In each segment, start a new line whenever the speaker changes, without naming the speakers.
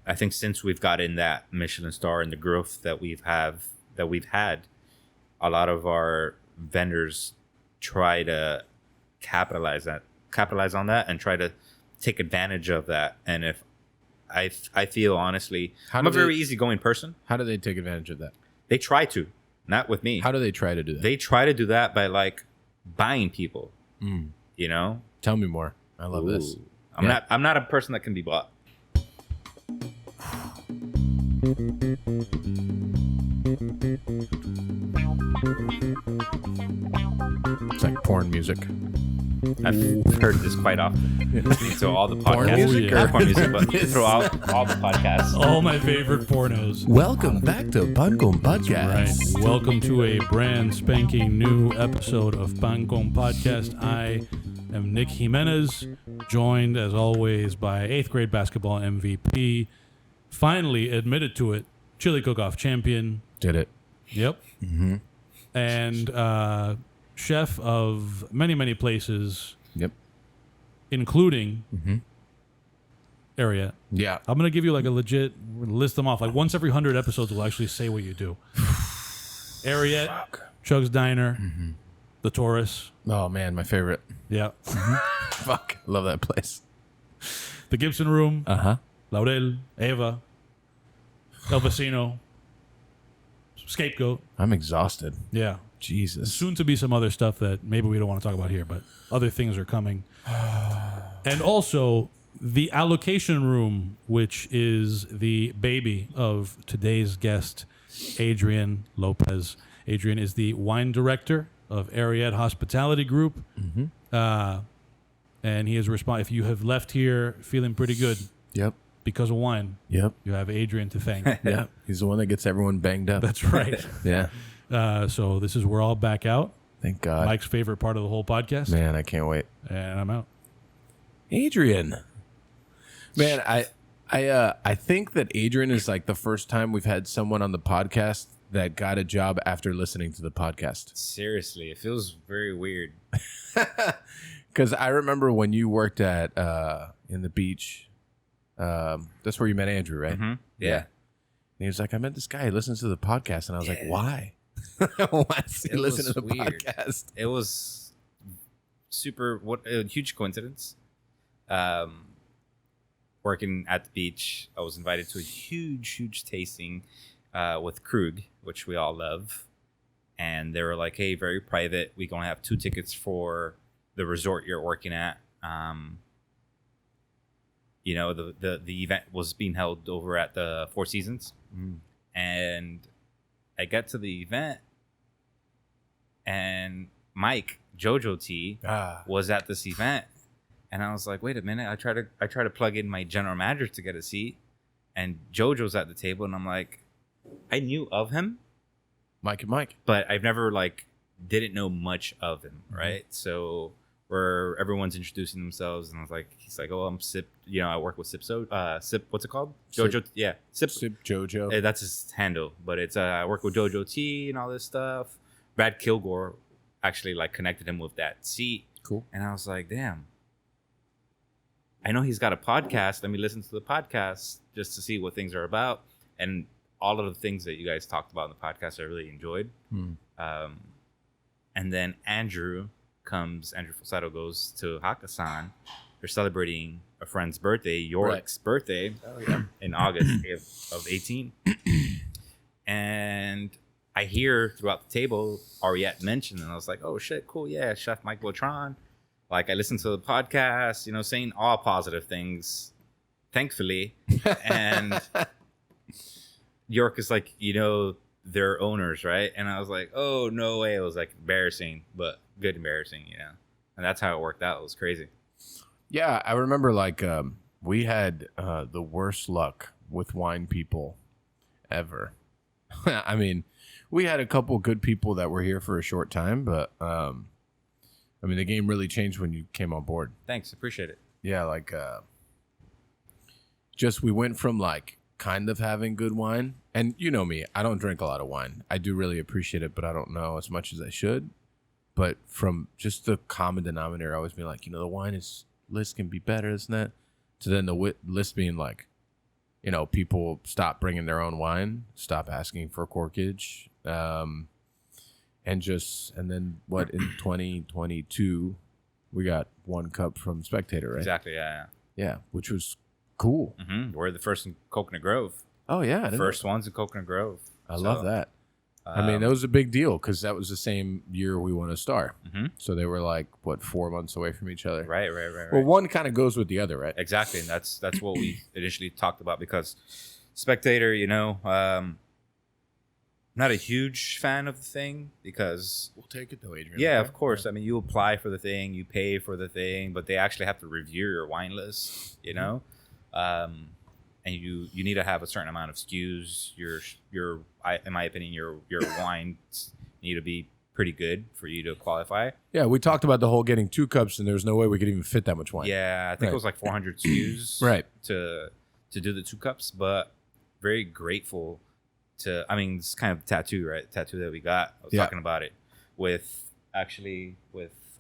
I think since we've gotten that Michelin star and the growth that we've had, a lot of our vendors try to capitalize on that and try to take advantage of that. And if I feel honestly, I'm a very easygoing person.
How do they take advantage of that?
They try to, not with me.
How do they try to do that?
They try to do that by like buying people. You know?
Tell me more. I love this.
I'm not a person that can be bought.
It's like porn music.
I've heard this quite often. So all the
Porn
podcasts,
music
not porn music, but throughout all the podcasts.
All my favorite pornos.
Welcome back to Pancom Podcast.
Right. Welcome to a brand spanking new episode of Pancom Podcast. I am Nick Jimenez, joined as always by 8th grade basketball MVP, finally admitted to it, chili cook-off champion.
Did it.
Yep. Mm-hmm. And chef of many, many places.
Yep.
Including Ariete.
Yeah.
I'm going to give you like a legit, list them off. Like once every 100 episodes, we'll actually say what you do. Ariete, Chug's Diner, The Taurus.
Oh, man, my favorite.
Yeah.
Fuck. Love that place.
The Gibson Room.
Uh-huh.
Laurel, Eva, El Vecino, Scapegoat.
I'm exhausted.
Yeah.
Jesus.
Soon to be some other stuff that maybe we don't want to talk about here, but other things are coming. And also the Allocation Room, which is the baby of today's guest, Adrian López. Adrian is the wine director of Ariete Hospitality Group. And he is responsible. If you have left here feeling pretty good because of wine, you have Adrian to thank.
Yeah. He's the one that gets everyone banged up.
That's right.
Yeah.
So this is We're All Back Out.
Thank God.
Mike's favorite part of the whole podcast.
Man, I can't wait.
And I'm out.
Adrian. Man, I think that Adrian is like the first time we've had someone on the podcast that got a job after listening to the podcast.
Seriously, it feels very weird.
Because I remember when you worked at in the beach. That's where you met Andrew, right?
Mm-hmm. Yeah.
And he was like, I met this guy. He listens to the podcast. And I was like, why? Why does he listen to the podcast?
It was a huge coincidence. Working at the beach, I was invited to a huge tasting with Krug, which we all love. And they were like, hey, very private. We're going to have 2 tickets for the resort you're working at. You know, the event was being held over at the Four Seasons. And I got to the event, and Mike, Jojo T, was at this event. And I was like, wait a minute. I try to plug in my general manager to get a seat. And Jojo's at the table, and I'm like, I knew of him.
Mike.
But I've never, didn't know much of him, right? So where everyone's introducing themselves, and I was like, he's like, oh, I'm Sip, I work with Sip, what's it called? Jojo, Sip
Jojo.
That's his handle, but it's, I work with Jojo T and all this stuff. Brad Kilgore actually, connected him with that seat.
Cool.
And I was like, damn, I know he's got a podcast. Let me listen to the podcast just to see what things are about. And all of the things that you guys talked about in the podcast, I really enjoyed. And then Andrew Falsetto goes to Hakkasan. They're celebrating a friend's birthday, York's birthday, in August of 18. And I hear throughout the table Ariete mentioned, and I was like, oh shit, cool, yeah, Chef Mike Beltran. I listened to the podcast, saying all positive things, thankfully. And York is like, they're owners, right? And I was like, oh, no way. It was embarrassing, but good embarrassing, And that's how it worked out. It was crazy.
Yeah, I remember we had the worst luck with wine people ever. I mean, we had a couple good people that were here for a short time, but the game really changed when you came on board.
Thanks, appreciate it.
Yeah, we went from kind of having good wine, and you know me, I don't drink a lot of wine. I do really appreciate it, but I don't know as much as I should. But from just the common denominator, I always be like, the wine list can be better, isn't that? To then the list being people stop bringing their own wine, stop asking for corkage, and then what in 2022 we got one cup from Spectator, right?
Exactly. Yeah.
Yeah, which was cool.
We're the first in Coconut Grove.
Oh yeah,
First ones in Coconut Grove.
I love that. I mean, that was a big deal because that was the same year we won a star. So they were like, 4 months away from each other.
Right.
Well, one kind of goes with the other, right?
Exactly, and that's what we initially talked about because Spectator, not a huge fan of the thing because
We'll take it though, Adrian.
yeah,
Okay.
of course. I mean, you apply for the thing, you pay for the thing, but they actually have to review your wine list, and you need to have a certain amount of SKUs. In my opinion, your wines need to be pretty good for you to qualify.
Yeah, we talked about the whole getting 2 cups, and there's no way we could even fit that much wine.
Yeah, I think it was like 400 SKUs
Right.
to do the 2 cups, but very grateful to, I mean, it's kind of tattoo, right? Tattoo that we got. I was talking about it with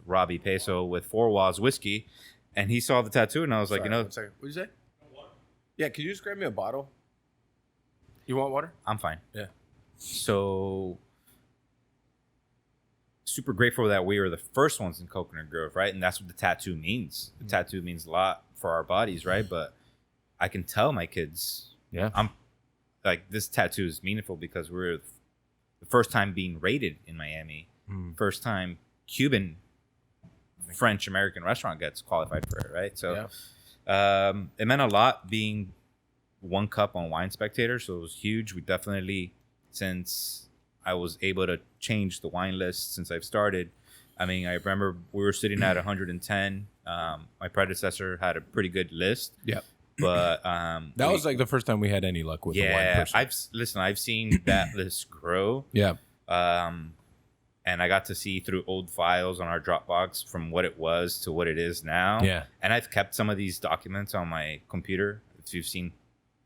Robbie Peso with 4 Walls Whiskey, and he saw the tattoo, and I was like,
One second. What'd you say? Water. Yeah, could you just grab me a bottle? You want water?
I'm fine.
Yeah.
So super grateful that we were the first ones in Coconut Grove, right? And that's what the tattoo means. The tattoo means a lot for our bodies, right? But I can tell my kids, I'm like, this tattoo is meaningful because we're the first time being rated in Miami. First time Cuban, French, American restaurant gets qualified for it, right? So it meant a lot being 1 cup on Wine Spectator. So it was huge. We definitely, since I was able to change the wine list since I've started, I mean, I remember we were sitting at 110. My predecessor had a pretty good list.
Yeah.
But
that was like the first time we had any luck with the wine person.
I've seen that list grow.
Yeah.
And I got to see through old files on our Dropbox from what it was to what it is now.
Yeah.
And I've kept some of these documents on my computer. If you've seen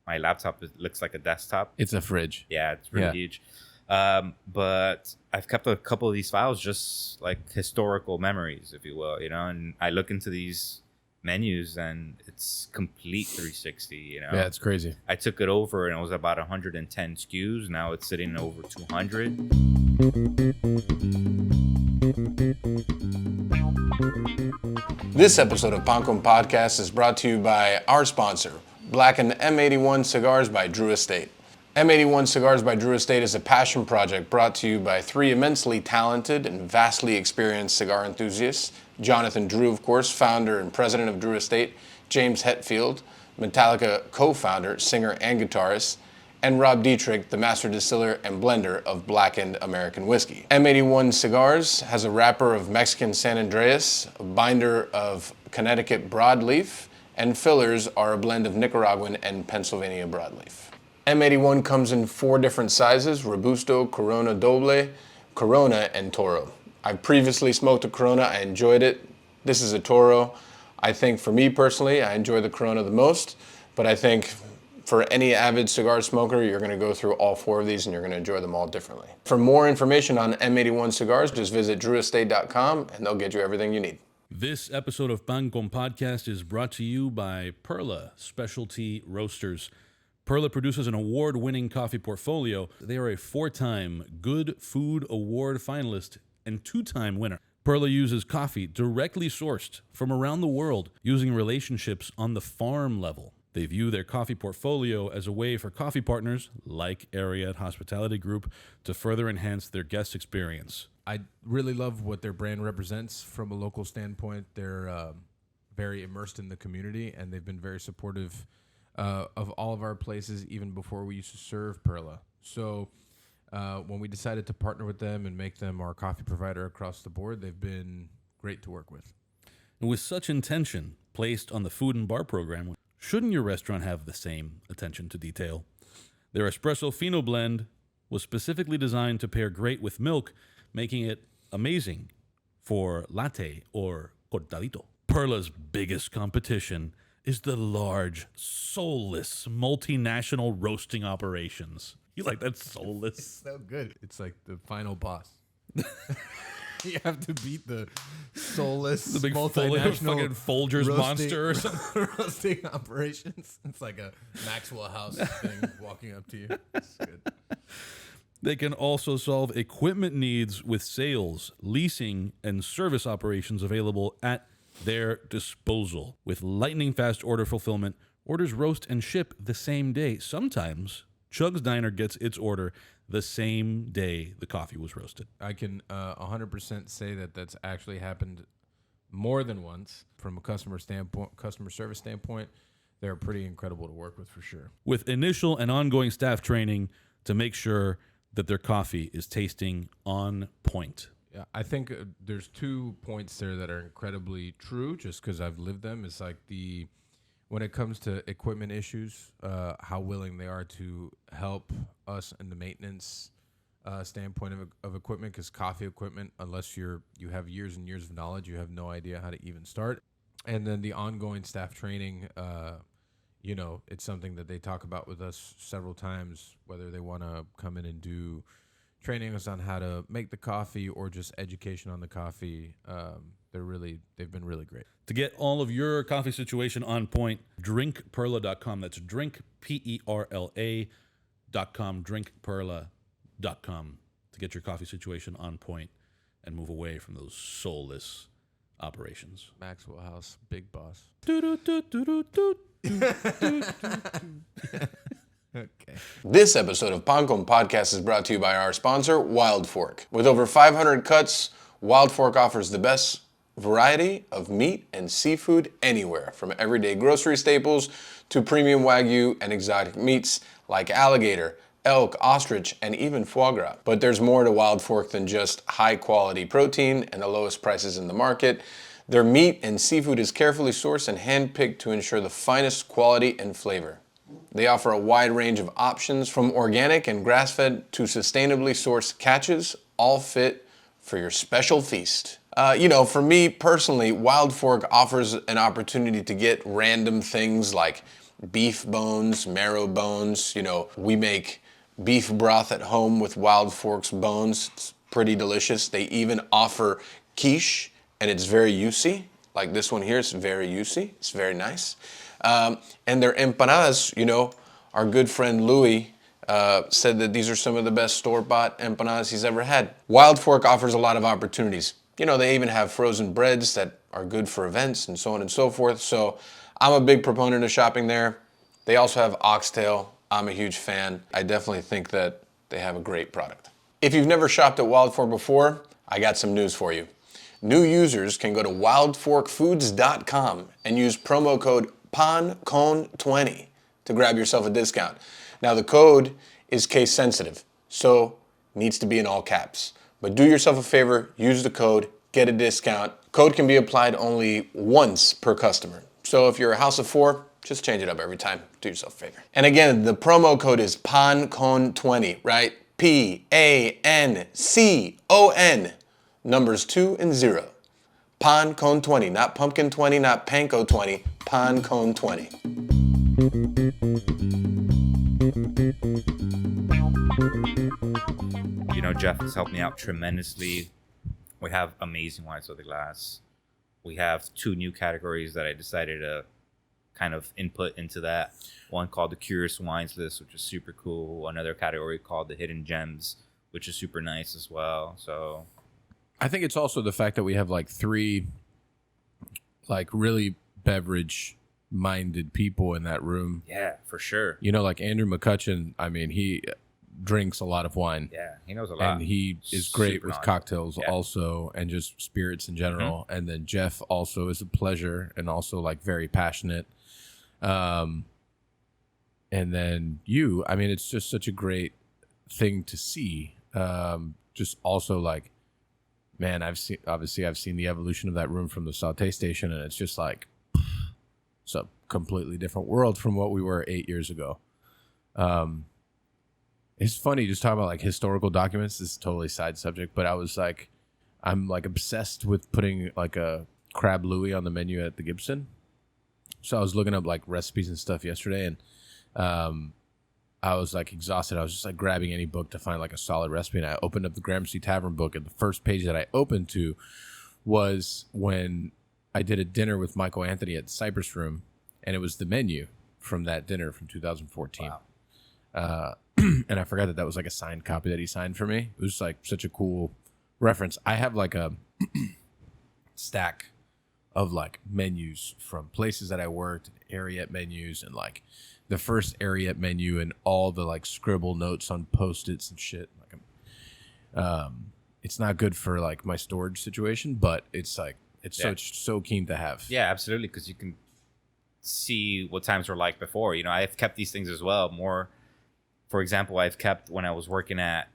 my laptop, it looks like a desktop.
It's a fridge.
Yeah, it's really huge. But I've kept a couple of these files just like historical memories, if you will, and I look into these menus and it's complete 360.
Yeah, it's crazy.
I took it over and it was about 110 SKUs. Now it's sitting over 200.
This episode of Pancom Podcast is brought to you by our sponsor, Blackened M81 Cigars by Drew Estate. M81 Cigars by Drew Estate is a passion project brought to you by 3 immensely talented and vastly experienced cigar enthusiasts. Jonathan Drew, of course, founder and president of Drew Estate, James Hetfield, Metallica co-founder, singer, and guitarist, and Rob Dietrich, the master distiller and blender of blackened American whiskey. M81 Cigars has a wrapper of Mexican San Andreas, a binder of Connecticut broadleaf, and fillers are a blend of Nicaraguan and Pennsylvania broadleaf. M81 comes in 4 different sizes: Robusto, Corona Doble, Corona, and Toro. I've previously smoked a Corona. I enjoyed it. This is a Toro. I think for me personally, I enjoy the Corona the most, but I think for any avid cigar smoker, you're going to go through all 4 of these and you're going to enjoy them all differently. For more information on M81 cigars, just visit drewestate.com and they'll get you everything you need.
This episode of Pancom Podcast is brought to you by Perla Specialty Roasters. Perla produces an award-winning coffee portfolio. They are a 4-time Good Food Award finalist and 2-time winner. Perla uses coffee directly sourced from around the world using relationships on the farm level. They view their coffee portfolio as a way for coffee partners, like Ariete Hospitality Group, to further enhance their guest experience.
I really love what their brand represents from a local standpoint. They're very immersed in the community, and they've been very supportive of all of our places, even before we used to serve Perla. So when we decided to partner with them and make them our coffee provider across the board, they've been great to work with.
And with such intention placed on the food and bar program, shouldn't your restaurant have the same attention to detail? Their espresso fino blend was specifically designed to pair great with milk, making it amazing for latte or cortadito. Perla's biggest competition is the large, soulless, multinational roasting operations. You like that soulless?
So good. It's like the final boss. You have to beat the soulless,
The big
multinational
fucking Folgers
roasting-
monster or something.
roasting operations. It's like a Maxwell House thing walking up to you. It's good.
They can also solve equipment needs with sales, leasing, and service operations available at their disposal. With lightning fast order fulfillment, orders roast and ship the same day. Sometimes Chug's Diner gets its order the same day the coffee was roasted.
I can 100% say that that's actually happened more than once from a customer service standpoint. They're pretty incredible to work with for sure.
With initial and ongoing staff training to make sure that their coffee is tasting on point.
Yeah, I think there's 2 points there that are incredibly true just because I've lived them. It's like when it comes to equipment issues, how willing they are to help us in the maintenance standpoint of equipment, because coffee equipment, unless you have years and years of knowledge, you have no idea how to even start. And then the ongoing staff training, it's something that they talk about with us several times, whether they want to come in and do training us on how to make the coffee or just education on the coffee. They've been really great.
To get all of your coffee situation on point, drinkperla.com. That's drinkperla.com, drinkperla.com, to get your coffee situation on point and move away from those soulless operations.
Maxwell House, big boss. Okay.
This episode of Pancom Podcast is brought to you by our sponsor, Wild Fork. With over 500 cuts, Wild Fork offers the best variety of meat and seafood anywhere, from everyday grocery staples to premium Wagyu and exotic meats like alligator, elk, ostrich, and even foie gras. But there's more to Wild Fork than just high-quality protein and the lowest prices in the market. Their meat and seafood is carefully sourced and hand-picked to ensure the finest quality and flavor. They offer a wide range of options, from organic and grass-fed to sustainably sourced catches, all fit for your special feast. For me personally, Wild Fork offers an opportunity to get random things like beef bones, marrow bones. We make beef broth at home with Wild Fork's bones. It's pretty delicious. They even offer quiche, and it's very juicy. Like this one here, it's very juicy. It's very nice. And their empanadas, our good friend Louis said that these are some of the best store-bought empanadas he's ever had. Wild Fork offers a lot of opportunities. They even have frozen breads that are good for events and so on and so forth. So I'm a big proponent of shopping there. They also have oxtail. I'm a huge fan. I definitely think that they have a great product. If you've never shopped at Wild Fork before, I got some news for you. New users can go to wildforkfoods.com and use promo code PANCON20 to grab yourself a discount. Now the code is case sensitive, so needs to be in all caps. But do yourself a favor, use the code, get a discount. Code can be applied only once per customer. So if you're a house of 4, just change it up every time. Do yourself a favor. And again, the promo code is PANCON20, right? PANCON. Numbers 2 and 0. PANCON20, not pumpkin 20, not panko 20, PANCON20.
Jeff has helped me out tremendously. We have amazing wines with the glass. We have 2 new categories that I decided to kind of input into that. One called the Curious Wines List, which is super cool. Another category called the Hidden Gems, which is super nice as well. So
I think it's also the fact that we have 3 really beverage minded people in that room.
Yeah, for sure.
Like Andrew McCutcheon, he drinks a lot of wine.
Yeah, he knows a lot.
And he is great
Super
with
knowledgeable.
Cocktails also, and just spirits in general. And then Jeff also is a pleasure and also very passionate. And then you, it's just such a great thing to see. Just also man, I've seen the evolution of that room from the saute station, and it's just it's a completely different world from what we were 8 years ago. It's funny just talking about historical documents. This is a totally side subject, but I'm obsessed with putting a crab louis on the menu at the Gibson. So I was looking up recipes and stuff yesterday, and I was like exhausted. I was just like grabbing any book to find like a solid recipe. And I opened up the Gramercy Tavern book, and the first page that I opened to was when I did a dinner with Michael Anthony at the Cypress Room, and it was the menu from that dinner from 2014. Wow. And I forgot that was like a signed copy that he signed for me. It was like such a cool reference. I have like a stack of like menus from places that I worked, Ariete menus, and like the first Ariete menu and all the like scribble notes on Post-its and shit. Like, it's not good for like my storage situation, but it's like so keen to have.
Yeah, absolutely, because you can see what times were like before. You know, I've kept these things as well. More, for example, I've kept when I was working at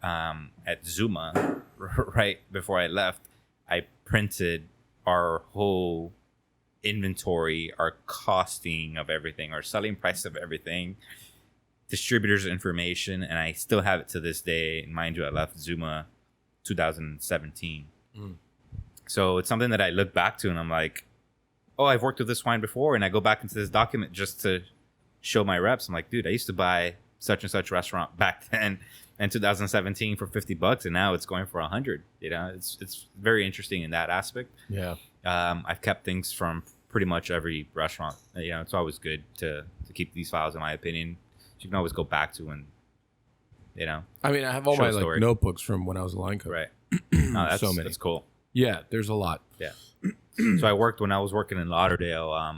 Zuma, right before I left. I printed our whole inventory, our costing of everything, our selling price of everything, distributors information, and I still have it to this day. And mind you, I left Zuma 2017. So it's something that I look back to and I'm like, oh, I've worked with this wine before, and I go back into this document just to show my reps. I'm like, dude, I used to buy such and such restaurant back then in 2017 for $50, and now it's going for 100. You know, it's very interesting in that aspect.
Yeah.
I've kept things from pretty much every restaurant. You know, it's always good to keep these files, in my opinion. You can always go back to and, you know.
I mean, I have all my like notebooks from when I was a line cook.
Right. No, that's,
so many.
That's cool.
Yeah, there's a lot.
Yeah. So when I was working in Lauderdale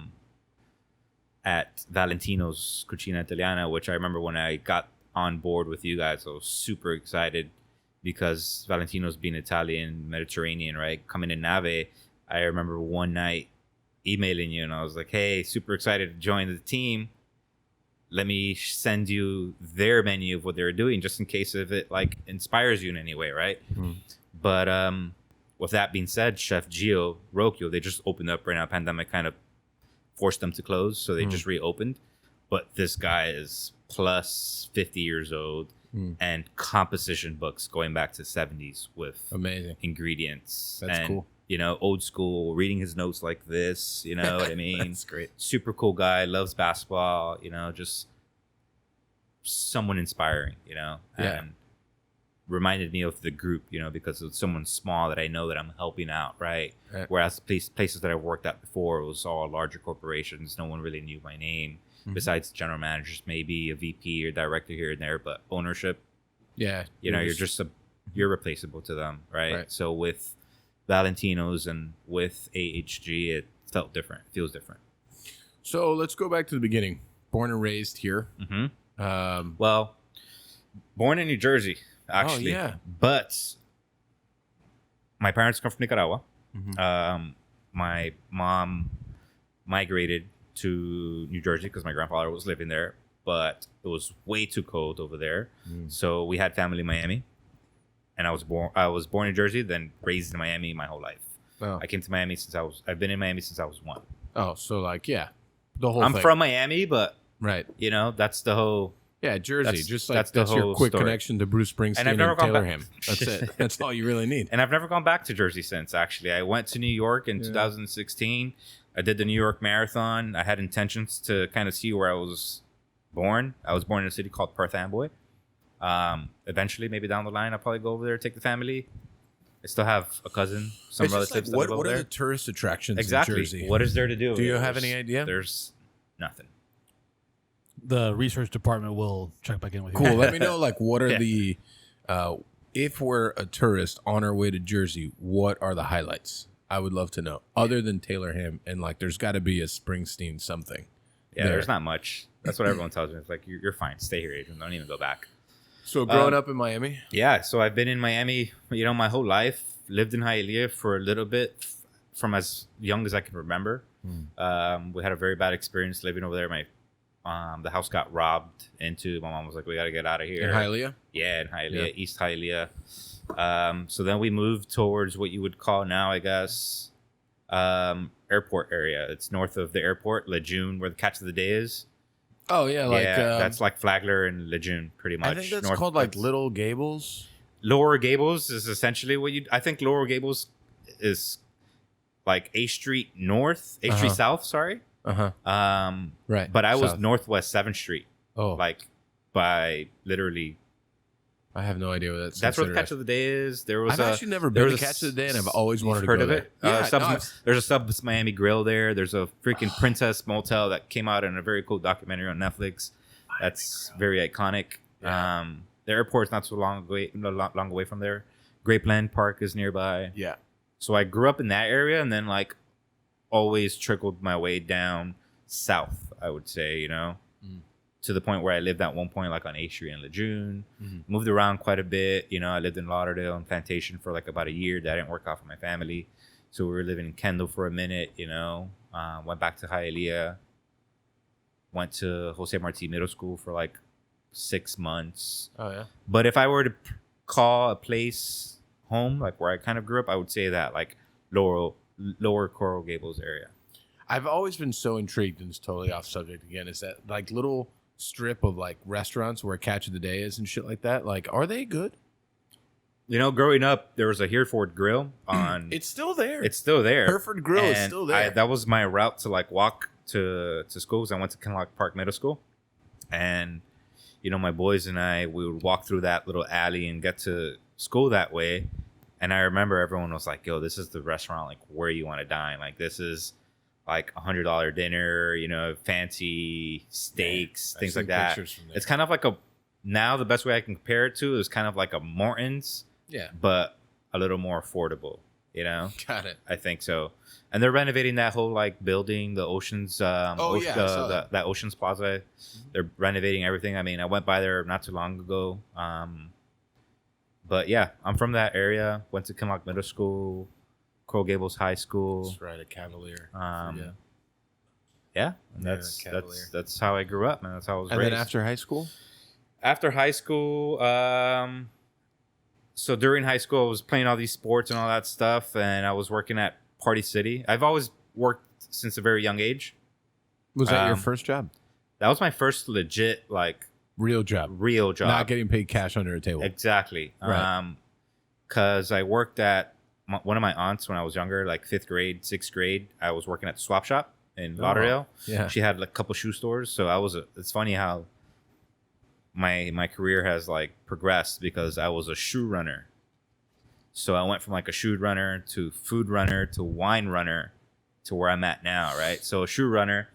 at Valentino's Cucina Italiana, which I remember when I got on board with you guys, I was super excited because Valentino's being Italian, Mediterranean, right? Coming in Nave, I remember one night emailing you and I was like, hey, super excited to join the team. Let me send you their menu of what they're doing just in case if it like inspires you in any way, right? But with that being said, Chef Gio Rocchio, they just opened up right now. Pandemic kind of forced them to close, so they just reopened. But this guy is plus 50 years old and composition books going back to the 70s with
amazing
ingredients.
That's cool.
You know, old school, reading his notes like this, you know what I mean?
That's great.
Super cool guy, loves basketball, you know, just someone inspiring, you know?
Yeah.
And reminded me of the group, you know, because it's someone small that I know that I'm helping out, right? Whereas places that I worked at before, it was all larger corporations. No one really knew my name besides general managers, maybe a VP or director here and there, but ownership,
yeah,
you know, you're replaceable to them, right? So with Valentino's and with AHG, it felt different. It feels different.
So let's go back to the beginning. Born and raised here.
Well, born in New Jersey, actually.
Oh, yeah.
But my parents come from Nicaragua. My mom migrated to New Jersey because my grandfather was living there, but it was way too cold over there. So we had family in Miami. And I was born in Jersey, then raised in Miami my whole life. I came to Miami I've been in Miami since I was 1.
Oh, so like, yeah, the whole
I'm
thing.
from Miami, but
right,
you know, that's the whole.
Yeah, Jersey. Just like
that's
your quick
story.
connection to Bruce Springsteen and Taylor Ham. That's it. That's all you really need.
And I've never gone back to Jersey since. Actually, I went to New York in 2016. I did the New York Marathon. I had intentions to kind of see where I was born. I was born in a city called Perth Amboy. Eventually, maybe down the line, I'll probably go over there, take the family. I still have a cousin, some relatives
like,
that live over
what
there.
are the tourist attractions
Exactly.
in Jersey?
What is there to do?
Do you have any idea?
There's nothing.
The research department will check back in with you.
Cool. Let me know, like, what are the, if we're a tourist on our way to Jersey, what are the highlights? I would love to know. Other than Taylor Ham, and like, there's got to be a Springsteen something.
Yeah, there's not much. That's what everyone tells me. It's like, you're fine. Stay here, Adrian. Don't even go back.
So growing up in Miami?
Yeah, so I've been in Miami, you know, my whole life. Lived in Hialeah for a little bit from as young as I can remember. We had a very bad experience living over there. The house got robbed into. My mom was like, we got to get out of here.
In Hialeah?
Yeah, in Hialeah, East Hialeah. So then we moved towards what you would call now, I guess, airport area. It's north of the airport, Lejeune, where the Catch of the Day is.
Oh, yeah. Like,
that's like Flagler and Lejeune, pretty much.
I think that's called like Little Gables.
Lower Gables is essentially what I think Lower Gables is like A Street North, A Street South, sorry.
Right.
But I was
South.
Northwest 7th Street.
Oh.
But by literally.
I have no idea what that's.
That's where the Catch of the Day is. There was
I've actually never been to Catch of the Day, and I've always wanted to go
of
there.
it.
Yeah,
There's a Subs Miami Grill there. There's a freaking Princess Motel that came out in a very cool documentary on Netflix. That's very iconic.
Yeah.
The airport's not so long away from there. Grapeland Park is nearby.
Yeah.
So I grew up in that area, and then like always trickled my way down south. I would say, to the point where I lived at one point like on 8th Street in Lejeune. Moved around quite a bit. I lived in Lauderdale and Plantation for like about a year. That didn't work out for my family, so we were living in Kendall for a minute. Went back to Hialeah. Went to Jose Marti Middle School for like 6 months.
Oh yeah.
But if I were to call a place home, like where I kind of grew up, I would say that like lower Coral Gables area.
I've always been so intrigued, and it's totally off subject again, is that like little strip of like restaurants where Catch of the Day is and shit like that. Like, are they good?
Growing up, there was a Hereford Grill on.
It's still there.
It's still there.
Hereford Grill is still there.
That was my route to like walk to schools. I went to Kenlock Park Middle School, and my boys and I, we would walk through that little alley and get to school that way. And I remember everyone was like, "Yo, this is the restaurant like where you want to dine. Like this is like $100 dinner, fancy steaks, things like that." It's kind of like now the best way I can compare it to is kind of like a Morton's, but a little more affordable.
Got it.
I think so. And they're renovating that whole like building, the Oceans, that Oceans Plaza. They're renovating everything. I mean, I went by there not too long ago. But yeah, I'm from that area. Went to Kenlock Middle School, Coral Gables High School.
That's right, a Cavalier.
Yeah, and that's how I grew up, man. That's how I was raised.
And then after high school?
After high school, so during high school, I was playing all these sports and all that stuff, and I was working at Party City. I've always worked since a very young age.
Was that your first job?
That was my first legit, like...
Real job. Not getting paid cash under a table.
Exactly.
Right.
Because I worked at one of my aunts when I was younger, like 5th grade, 6th grade. I was working at the swap shop in Lauderdale.
Yeah.
She had like a couple shoe stores. So it's funny how my career has like progressed because I was a shoe runner. So I went from like a shoe runner to food runner to wine runner to where I'm at now, right? So a shoe runner,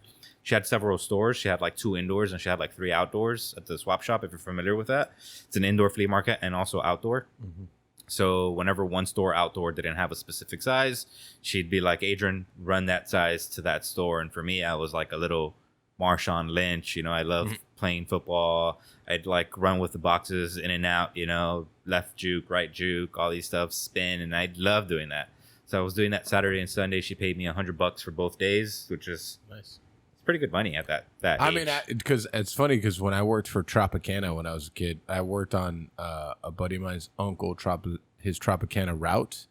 she had several stores. She had like 2 indoors and she had like 3 outdoors at the swap shop, if you're familiar with that. It's an indoor flea market and also outdoor. Mm-hmm. So whenever one store outdoor didn't have a specific size, she'd be like, "Adrian, run that size to that store." And for me, I was like a little Marshawn Lynch. I love playing football. I'd like run with the boxes in and out, left juke, right juke, all these stuff, spin. And I love doing that. So I was doing that Saturday and Sunday. She paid me $100 for both days, which is nice. It's pretty good money at that age.
I mean, because it's funny because when I worked for Tropicana when I was a kid, I worked on a buddy of mine's uncle, his Tropicana route.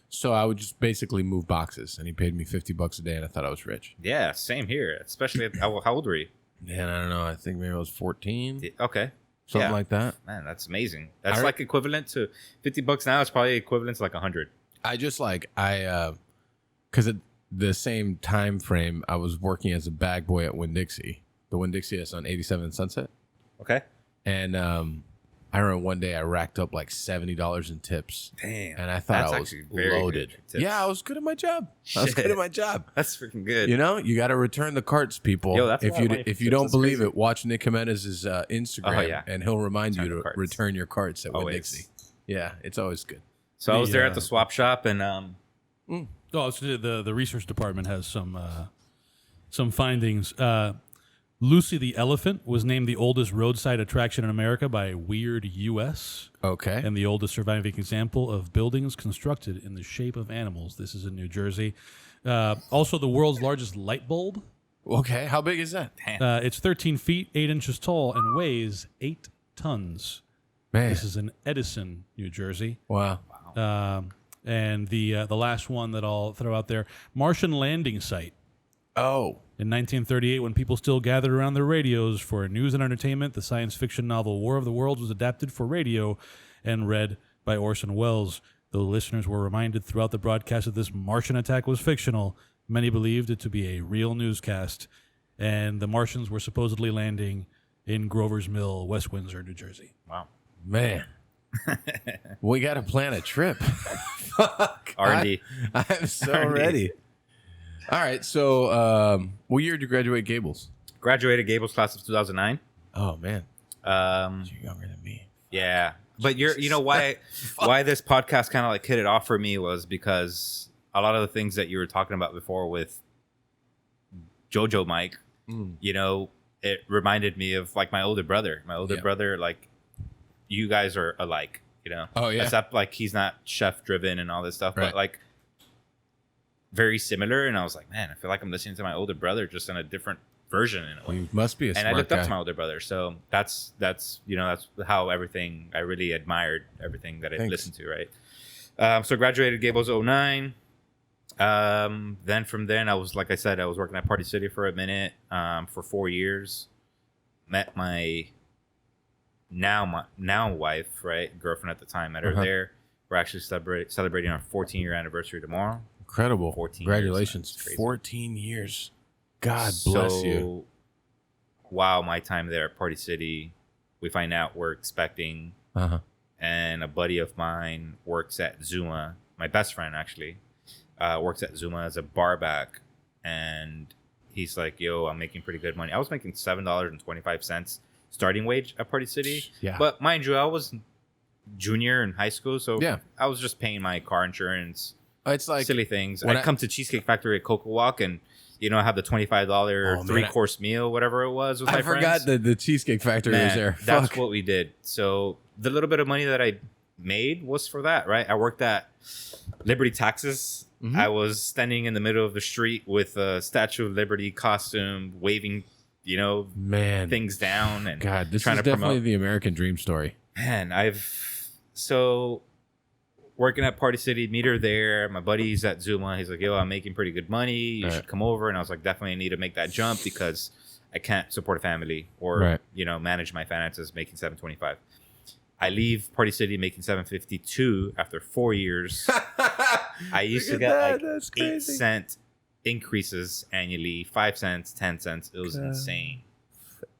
So I would just basically move boxes, and he paid me $50 a day, and I thought I was rich.
Yeah, same here. Especially how old were you?
Man, I don't know. I think maybe I was 14.
Okay.
Something like that.
Man, that's amazing. That's like equivalent to $50 now. It's probably equivalent to like 100.
I just because at the same time frame, I was working as a bag boy at Winn-Dixie. The Winn-Dixie is on 87 Sunset.
Okay.
And I remember one day I racked up like $70 in tips.
Damn.
And I thought I was loaded. Yeah, I was good at my job. That's
freaking good.
You got to return the carts, people.
Yo, that's
if you don't believe it, watch Nick Jimenez's Instagram, and he'll remind you to return your carts at Winn-Dixie. Yeah, it's always good.
So I was there at the swap shop, and
so the research department has some findings. Lucy the Elephant was named the oldest roadside attraction in America by Weird US.
Okay.
And the oldest surviving example of buildings constructed in the shape of animals. This is in New Jersey. Also, the world's largest light bulb.
Okay. How big is that?
It's 13 feet, 8 inches tall, and weighs 8 tons.
Man.
This is in Edison, New Jersey.
Wow.
And the last one that I'll throw out there, Martian landing site.
Oh.
In 1938, when people still gathered around their radios for news and entertainment, the science fiction novel War of the Worlds was adapted for radio and read by Orson Welles. Though listeners were reminded throughout the broadcast that this Martian attack was fictional, many believed it to be a real newscast, and the Martians were supposedly landing in Grover's Mill, West Windsor, New Jersey.
Wow.
Man. We got to plan a trip. Fuck.
R&D.
I'm so
R&D.
ready. All right. So, what year did you graduate Gables?
Graduated Gables class of 2009.
Oh, man. You're younger than me.
Yeah. But you know why this podcast kind of like hit it off for me was because a lot of the things that you were talking about before with Jojo Mike, you know, it reminded me of like my older brother. My older brother, like, you guys are alike, you know?
Oh, yeah.
Except like he's not chef driven and all this stuff,
Right.
but like very similar. And I was like, man, I feel like I'm listening to my older brother just in a different version in a way.
You must be a
And
smart
I looked
guy.
up to my older brother. So that's you know, that's how everything, I really admired everything that I
Thanks.
listened to, right? So graduated Gables 09. Then from then I was, like I said, I was working at Party City for a minute, for 4 years. Met my now wife, right? Girlfriend at the time, met her there. We're actually celebrating our 14-year anniversary tomorrow.
Incredible.
14 years,
Congratulations.
man. It's crazy.
14 years. God bless you.
So, wow, my time there at Party City, we find out we're expecting, and a buddy of mine works at Zuma. My best friend, actually, works at Zuma as a barback, and he's like, yo, I'm making pretty good money. I was making $7.25 starting wage at Party City.
Yeah.
But mind you, I was junior in high school, so
Yeah.
I was just paying my car insurance,
It's like,
silly things.
when
I'd come to Cheesecake Factory at Cocoa Walk and, you know, have the $25
Oh, man.
3-course meal, whatever it was with
I
my
forgot
friends.
that the Cheesecake Factory
Man,
was there.
that's
Fuck.
what we did. So the little bit of money that I made was for that, right? I worked at Liberty Taxes.
Mhm.
I was standing in the middle of the street with a Statue of Liberty costume, waving, you know,
Man.
things down and
God, this
trying
is
to
definitely
promote.
the American dream story.
Man, so working at Party City, meet her there. My buddy's at Zuma. He's like, yo, I'm making pretty good money. You should come over. And I was like, definitely need to make that jump because I can't support a family or, you know, manage my finances making $7.25. I leave Party City making $7.52 after 4 years. I used to get like 8-cent increases annually, 5 cents, 10 cents. It was insane.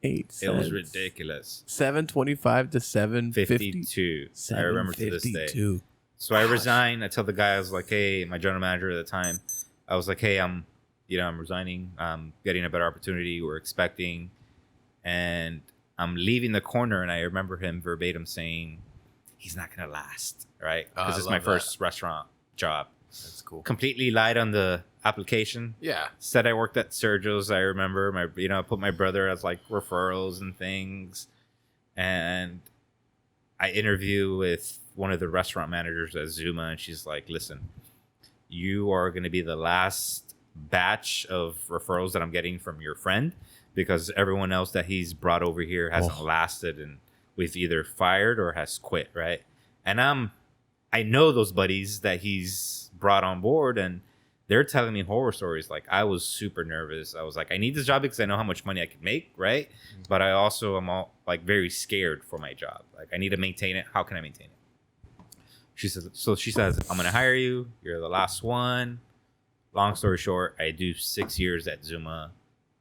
8
It was ridiculous.
7.25 to 7.50.
52. I remember to this day.
7.52.
So I resigned. I tell the guy, I was like, hey, my general manager at the time, I was like, hey, I'm resigning. I'm getting a better opportunity. We're expecting. And I'm leaving the corner. And I remember him verbatim saying, he's not going to last. Right?
Oh,
Because
I
it's my
love
first restaurant job.
That's cool.
Completely lied on the application.
Yeah.
Said I worked at Sergio's. I remember I put my brother as like referrals and things. And I interview with one of the restaurant managers at Zuma, and she's like, listen, you are going to be the last batch of referrals that I'm getting from your friend because everyone else that he's brought over here hasn't lasted, and we've either fired or has quit, right? And I know those buddies that he's brought on board, and they're telling me horror stories. Like, I was super nervous. I was like, I need this job because I know how much money I can make, right? But I also am all like very scared for my job. Like, I need to maintain it. How can I maintain it? She says, I'm going to hire you. You're the last one. Long story short, I do 6 years at Zuma.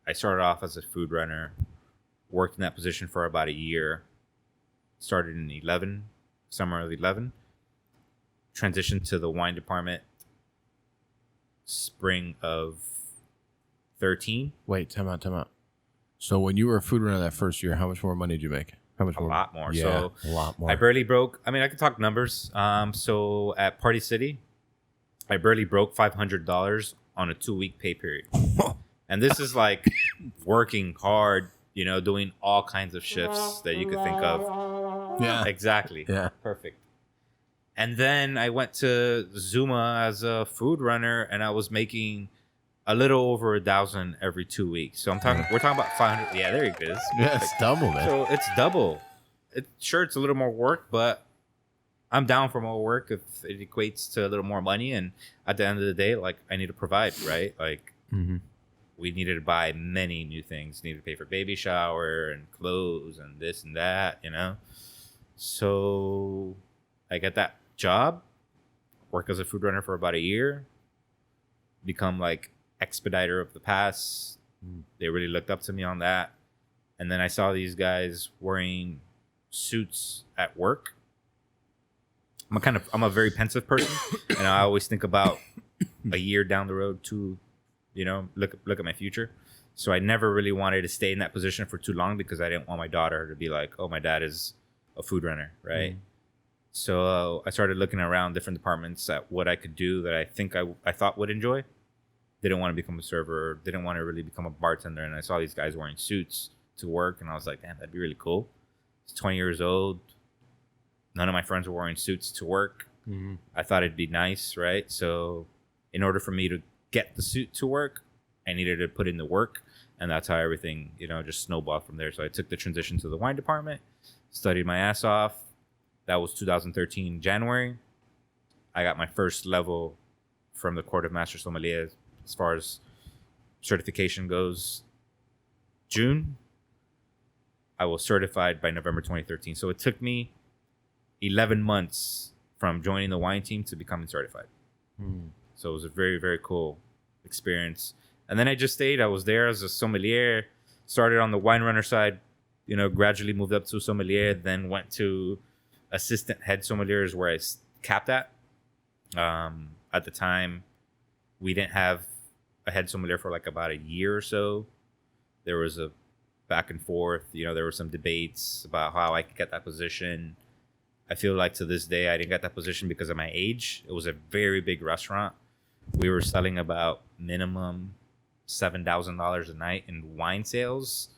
I started off as a food runner, worked in that position for about a year, started in summer of 11, transitioned to the wine department spring of 13.
Wait, time out. So when you were a food runner that first year, how much more money did you make? How much
A
more?
lot more.
Yeah,
So
a lot more.
I barely broke. I mean, I could talk numbers. So at Party City, I barely broke $500 on a 2-week pay period. And this is like working hard, doing all kinds of shifts that you could think of.
Yeah.
Exactly.
Yeah.
Perfect. And then I went to Zuma as a food runner, and I was making a little over $1,000 every 2 weeks. So we're talking about 500. Yeah, there it is.
Yeah, it's double, man.
So it's double. It's a little more work, but I'm down for more work if it equates to a little more money. And at the end of the day, like, I need to provide, right? Like, we needed to buy many new things. Needed to pay for baby shower and clothes and this and that, So I get that job, work as a food runner for about a year, become like expediter of the pass. They really looked up to me on that. And then I saw these guys wearing suits at work. I'm a very pensive person, and I always think about a year down the road to, look at my future. So I never really wanted to stay in that position for too long because I didn't want my daughter to be like, oh, my dad is a food runner, right? So I started looking around different departments at what I could do that I thought would enjoy. Didn't want to become a server, didn't want to really become a bartender. And I saw these guys wearing suits to work, and I was like, damn, that'd be really cool. I was 20 years old. None of my friends were wearing suits to work. I thought it'd be nice, right? So in order for me to get the suit to work, I needed to put in the work. And that's how everything, just snowballed from there. So I took the transition to the wine department, studied my ass off. That was 2013 January. I got my first level from the Court of Master Sommelier as far as certification goes. June. I was certified by November 2013. So it took me 11 months from joining the wine team to becoming certified. So it was a very, very cool experience. And then I just stayed. I was there as a sommelier, started on the wine runner side, gradually moved up to sommelier, then went to assistant head sommelier is where I capped at. At the time, we didn't have a head sommelier for like about a year or so. There was a back and forth. There were some debates about how I could get that position. I feel like to this day, I didn't get that position because of my age. It was a very big restaurant. We were selling about minimum $7,000 a night in wine sales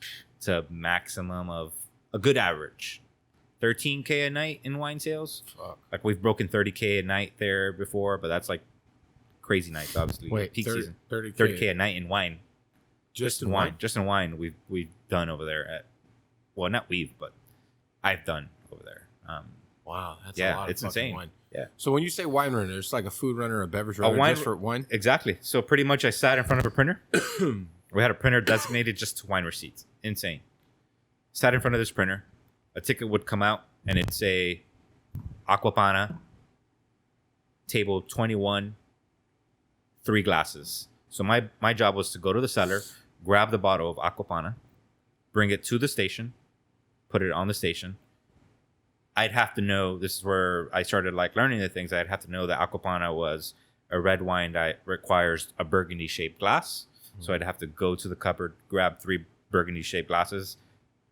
to maximum of a good average $13K a night in wine sales.
Fuck.
Like we've broken 30K a night there before, but that's like crazy nights, obviously.
Wait,
peak
30,
season.
30K
a night in wine.
Just in wine?
Just in wine. We've done over there not but I've done over there.
Wow, that's a lot of
it's
fucking
insane.
wine.
Yeah.
So when you say wine runner, it's like a food runner, a beverage runner, just for wine?
Exactly. So pretty much I sat in front of a printer. We had a printer designated just to wine receipts. Insane. Sat in front of this printer. A ticket would come out and it'd say Aquapana, table 21, 3 glasses. So my job was to go to the cellar, grab the bottle of Aquapana, bring it to the station, put it on the station. I'd have to know, this is where I started like learning the things. I'd have to know that Aquapana was a red wine that requires a burgundy shaped glass. So I'd have to go to the cupboard, grab 3 burgundy shaped glasses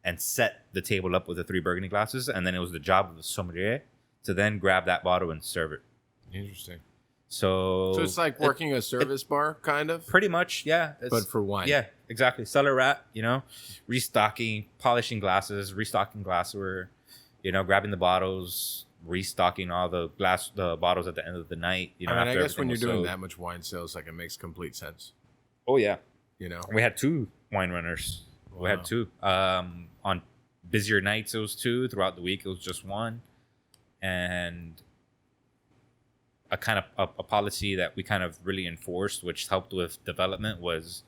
and set the table up with the 3 burgundy glasses. And then it was the job of the sommelier to then grab that bottle and serve it.
Interesting.
So
it's like working a service bar, kind of?
Pretty much, yeah.
But for wine.
Yeah, exactly. Cellar rat, restocking, polishing glasses, restocking glassware, grabbing the bottles, restocking all the bottles at the end of the night.
I guess when you're doing that much wine sales, like it makes complete sense.
Oh yeah,
We
had 2 wine runners. Wow. We had 2. On busier nights, it was 2. Throughout the week, it was just 1. And a kind of a policy that we kind of really enforced, which helped with development, was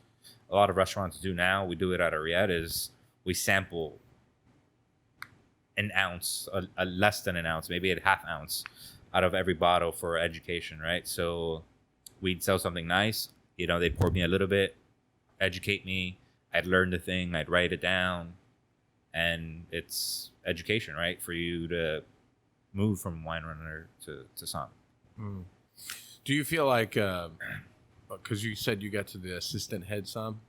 a lot of restaurants do now. We do it at Ariete. Is we sample an ounce, a less than an ounce, maybe a half ounce out of every bottle for education, right? So we'd sell something nice, they'd pour me a little bit, educate me, I'd learn the thing, I'd write it down, and it's education, right? For you to move from wine runner to som.
Do you feel like, because you said you got to the assistant head som?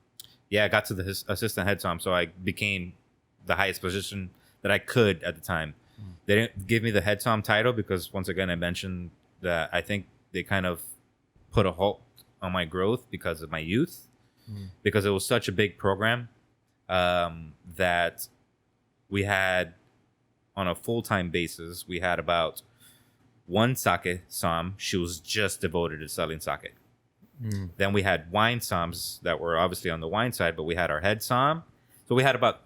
Yeah, I got to the assistant head som, so I became the highest position that I could at the time. They didn't give me the head som title because, once again, I mentioned that I think they kind of put a halt on my growth because of my youth, because it was such a big program that we had, on a full-time basis, we had about 1 sake som. She was just devoted to selling sake. Then we had wine soms that were obviously on the wine side, but we had our head som. So we had about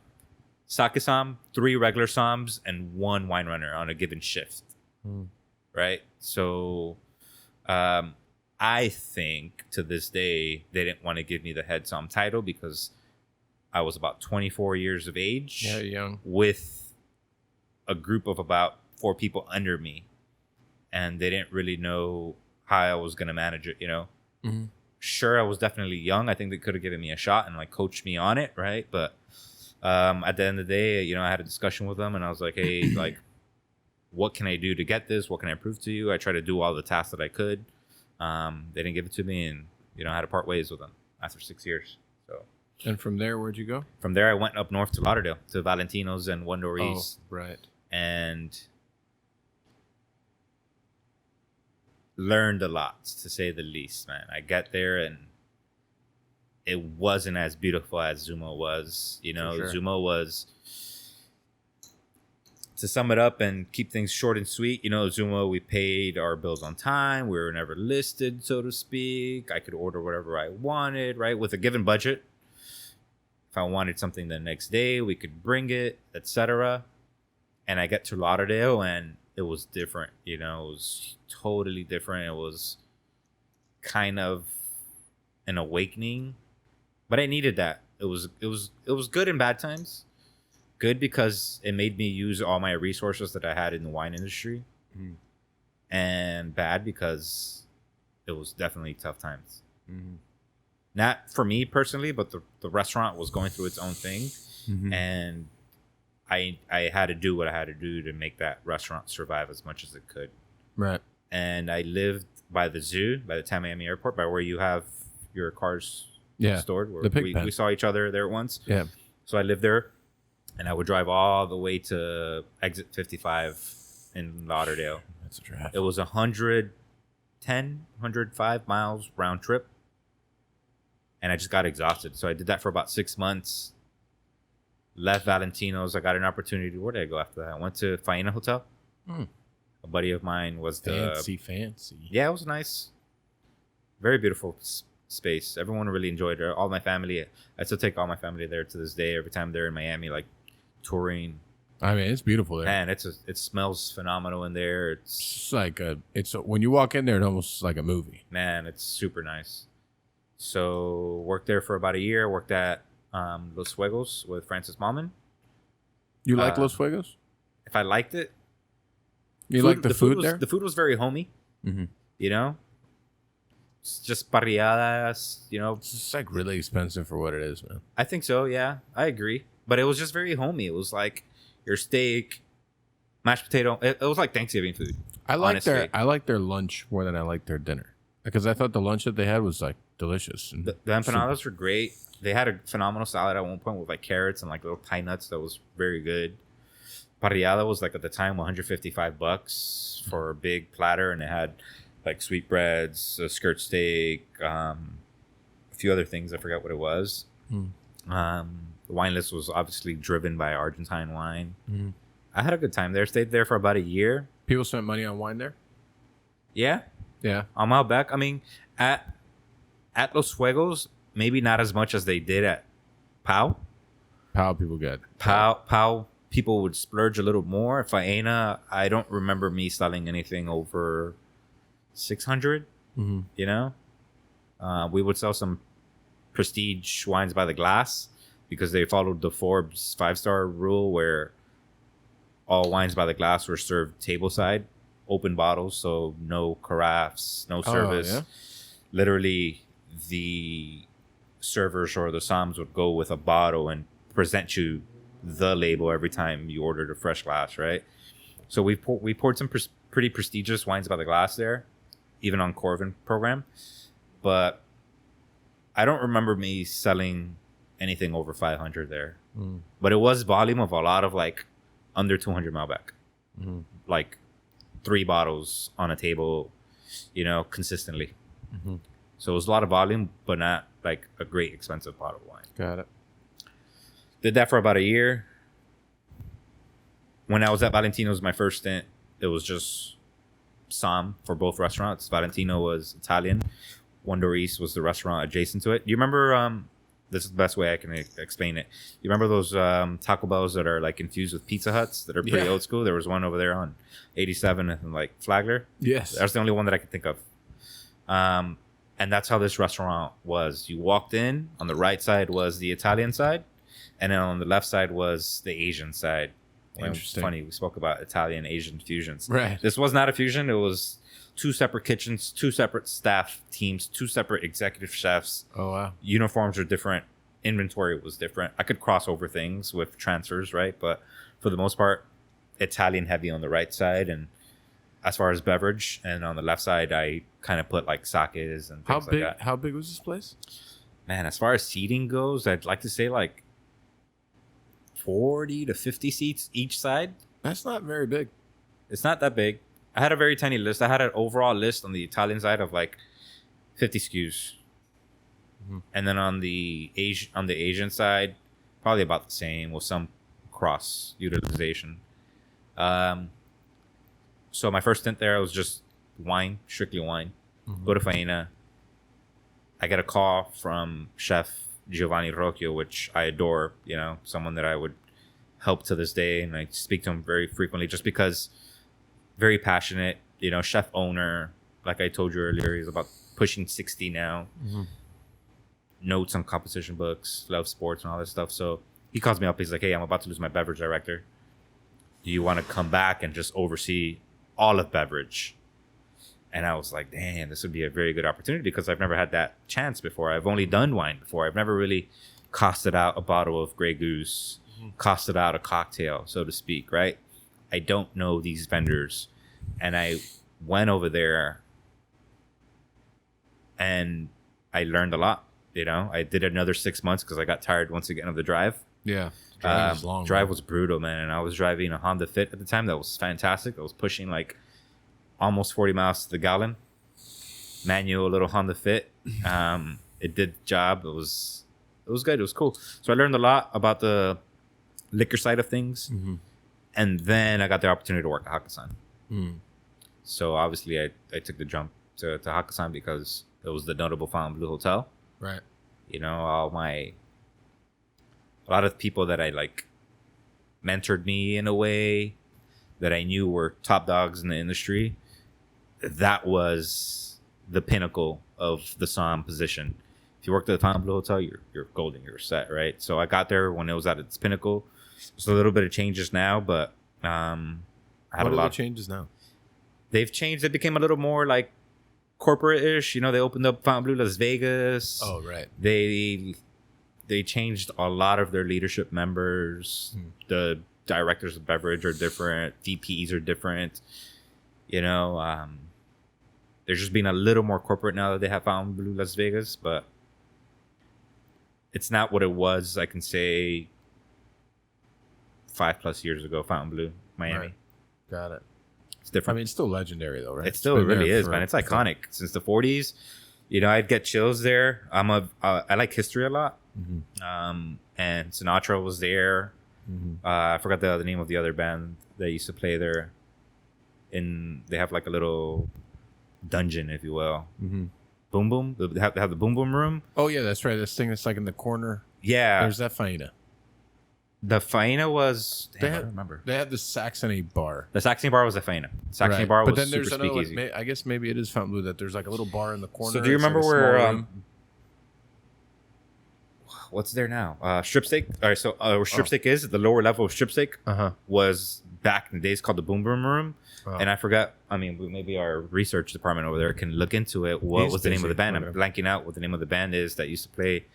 sake som, 3 regular soms, and 1 wine runner on a given shift. Right? So I think to this day, they didn't want to give me the head som title because I was about 24 years of age.
Yeah, young.
With a group of about 4 people under me. And they didn't really know how I was going to manage it, Sure, I was definitely young. I think they could have given me a shot and like coached me on it, right? But At the end of the day, I had a discussion with them, and I was like, hey, like, what can I do to get this? What can I prove to you? I tried to do all the tasks that I could. They didn't give it to me, and I had to part ways with them after 6 years. So.
And from there, where'd you go?
From there, I went up north to Lauderdale, to Valentino's and One Door East.
Right.
And learned a lot, to say the least, man. I got there, and it wasn't as beautiful as Zumo was.
Sure.
Zumo was, to sum it up and keep things short and sweet, Zumo, we paid our bills on time. We were never listed, so to speak. I could order whatever I wanted, right? With a given budget. If I wanted something the next day, we could bring it, etc. And I get to Lauderdale, and it was different. It was totally different. It was kind of an awakening, but I needed that. It was good in bad times. Good because it made me use all my resources that I had in the wine industry, and bad because it was definitely tough times. Not for me personally, but the restaurant was going through its own thing, and I had to do what I had to do to make that restaurant survive as much as it could.
Right.
And I lived by the zoo, by the Tamiami Airport, by where you have your cars stored. Where
the pig pen.
we saw each other there once.
Yeah.
So I lived there, and I would drive all the way to exit 55 in Lauderdale.
That's a drive.
It was 105 miles round trip. And I just got exhausted. So I did that for about 6 months. Left Valentino's. I got an opportunity. Where did I go after that? I went to Faena Hotel. A buddy of mine was
fancy.
Yeah, it was nice. Very beautiful space. Everyone really enjoyed it. All my family. I still take all my family there to this day. Every time they're in Miami, like touring.
I mean, it's beautiful there.
Man, it smells phenomenal in there.
It's like when you walk in there, it's almost like a movie.
Man, it's super nice. So worked there for about a year. Worked at Los Fuegos with Francis Malman.
You like Los Fuegos?
If I liked it,
you like the food there?
The food was very homey. It's just parrilladas.
It's just like really expensive for what it is, man.
I think so. Yeah, I agree. But it was just very homey. It was like your steak, mashed potato. It was like Thanksgiving food.
I like their lunch more than I like their dinner, because I thought the lunch that they had was like delicious. And
the empanadas were great. They had a phenomenal salad at one point with like carrots and like little pine nuts that was very good. Parrillada was like at the time $155 for a big platter, and it had like sweetbreads, a skirt steak, a few other things. I forgot what it was. The wine list was obviously driven by Argentine wine. I had a good time there. Stayed there for about a year.
People spent money on wine there?
Yeah.
Yeah.
On Malbec. I mean, at Los Fuegos, maybe not as much as they did at Pau.
Pau people get.
Pau people would splurge a little more. At Faena, I don't remember me selling anything over 600. We would sell some prestige wines by the glass because they followed the Forbes 5-star rule where all wines by the glass were served tableside, open bottles, so no carafes, no service.
Yeah?
Literally, the servers or the somms would go with a bottle and present you the label every time you ordered a fresh glass, right? So we poured some pretty prestigious wines by the glass there, even on Corvin program, but I don't remember me selling anything over 500 there. But it was volume of a lot of like under 200 Malbec, like 3 bottles on a table, consistently. So it was a lot of volume, but not like a great expensive bottle of wine.
Got it.
Did that for about a year. When I was at Valentino's, my first stint, it was just Som for both restaurants. Valentino was Italian. One Door East was the restaurant adjacent to it. You remember, this is the best way I can explain it. You remember those Taco Bells that are like infused with Pizza Huts that are pretty old school? There was one over there on 87 and like Flagler.
Yes.
That's the only one that I could think of. And that's how this restaurant was. You walked in, on the right side was the Italian side, and then on the left side was the Asian side.
Interesting.
It's funny, we spoke about Italian Asian fusions.
Right.
This was not a fusion. It was 2 separate kitchens, 2 separate staff teams, 2 separate executive chefs.
Oh, wow.
Uniforms are different. inventory was different. I could cross over things with transfers, right? But for the most part, Italian heavy on the right side, and as far as beverage, and on the left side, I kind of put like sakes and things like that.
How big was this place?
Man, as far as seating goes, I'd like to say like 40 to 50 seats each side.
That's not very big.
It's not that big. I had a very tiny list. I had an overall list on the Italian side of like 50 SKUs. And then on the Asian side, probably about the same with some cross utilization. So my first stint there was just wine, strictly wine. Go to Faena. I get a call from Chef Giovanni Rocchio, which I adore. You know, someone that I would help to this day, and I speak to him very frequently, just because very passionate. You know, chef owner. Like I told you earlier, he's about pushing 60 now. Notes on composition books, love sports and all that stuff. So he calls me up. He's like, "Hey, I'm about to lose my beverage director. Do you want to come back and just oversee all of beverage?" And I was like, "Damn, this would be a very good opportunity because I've never had that chance before. I've only done wine before. I've never really costed out a bottle of Grey Goose, costed out a cocktail, so to speak, right? I don't know these vendors." And I went over there and I learned a lot. You know, I did another 6 months because I got tired once again of the drive.
Yeah. Drive is long.
Drive was brutal, man. And I was driving a Honda Fit at the time. That was fantastic. I was pushing like almost 40 miles to the gallon. Manual little Honda Fit. It did the job. It was good. It was cool. So I learned a lot about the liquor side of things. And then I got the opportunity to work at Hakkasan. So obviously I took the jump to Hakkasan because it was the notable Fontainebleau Hotel.
Right.
You know, a lot of people that I like mentored me in a way that I knew were top dogs in the industry. That was the pinnacle of the somm position. If you worked at the Fontainebleau Hotel, you're golden, you're set, right? So I got there when it was at its pinnacle. There's a little bit of changes now, but I had
what
a lot
of changes now.
They've changed. It became a little more like corporate-ish. You know, they opened up Fontainebleau Las Vegas.
Oh, right.
They changed a lot of their leadership members. The directors of beverage are different. VPs are different. You know, they're just being a little more corporate now that they have Fontainebleau Las Vegas, but it's not what it was, I can say, 5+ years ago, Fontainebleau, Miami.
Right. Got it.
It's different.
I mean, it's still legendary, though, right?
It still really is, man. It's iconic. Since the 40s, you know, I'd get chills there. I like history a lot. And Sinatra was there. I forgot the name of the other band that used to play there. They have like a little dungeon, if you will. Boom Boom. They have the Boom Boom room.
Oh, yeah, that's right. This thing that's like in the corner.
Yeah.
There's that Faena.
The Faena was... I don't remember.
They had the Saxony bar.
The Saxony bar was the Faena. Saxony bar was
but then
super
there's another
speakeasy.
one. I guess maybe it is Fontainebleau that there's like a little bar in the corner.
So do you remember
like
where... what's there now? Strip Steak. All right, so where Strip Steak is, the lower level of Strip Steak was back in the days called the Boom Boom Room. And I forgot, I mean, maybe our research department over there can look into it. What was the name of the band? I'm blanking out what the name of the band is that used to play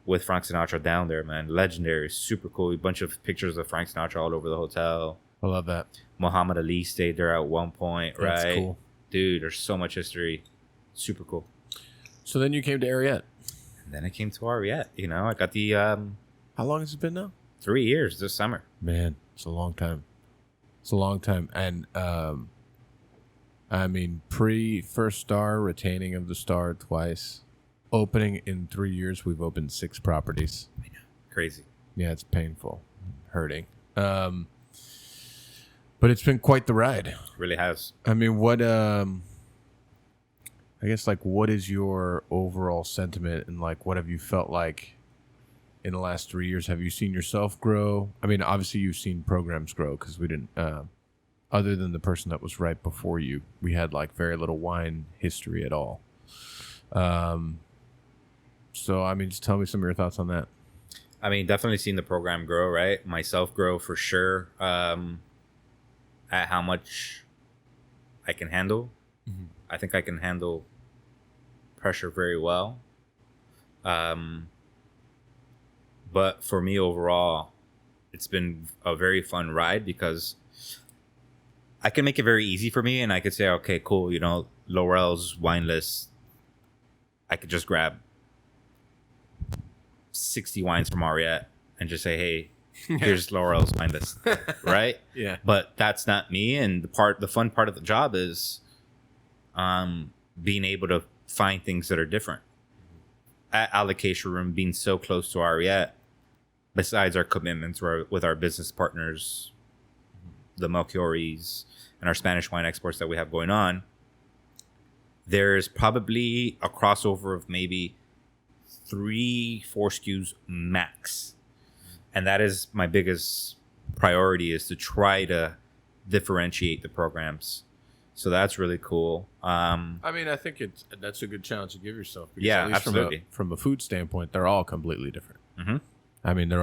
with Frank Sinatra down there, man. Legendary, super cool. A bunch of pictures of Frank Sinatra all over the hotel.
I love that.
Muhammad Ali stayed there at one point, right?
That's cool.
Dude, there's so much history. Super cool.
So then you came to Ariete.
And then I came to Ariete. You know, I got the...
How long has it been now?
3 years this summer.
Man, it's a long time. It's a long time. And, I mean, first star, retaining of the star twice. Opening in 3 years, we've opened 6 properties.
I know. Crazy.
Yeah, it's painful. Hurting. But it's been quite the ride.
It really has.
I mean, I guess, like, what is your overall sentiment and, like, what have you felt like in the last 3 years? Have you seen yourself grow? I mean, obviously you've seen programs grow because we didn't, other than the person that was right before you, we had, like, very little wine history at all. So, I mean, just tell me some of your thoughts on that.
I mean, definitely seen the program grow, right? Myself grow for sure. At how much I can handle. I think I can handle pressure very well. But for me overall, it's been a very fun ride because I can make it very easy for me, and I could say, okay, cool, Laurel's wine list. I could just grab 60 wines from Ariete and just say, hey, here's Laurel's wine list, right?
Yeah.
But that's not me, and the fun part of the job is being able to find things that are different. At Allocation Room, being so close to Ariete, besides our commitments with our business partners, the Melchioris, and our Spanish wine exports that we have going on, there's probably a crossover of maybe 3-4 SKUs max. And that is my biggest priority, is to try to differentiate the programs. So that's really cool.
I mean, I think that's a good challenge to give yourself. Because
Yeah,
at least
absolutely.
From a food standpoint, they're all completely different.
Mm-hmm.
I mean,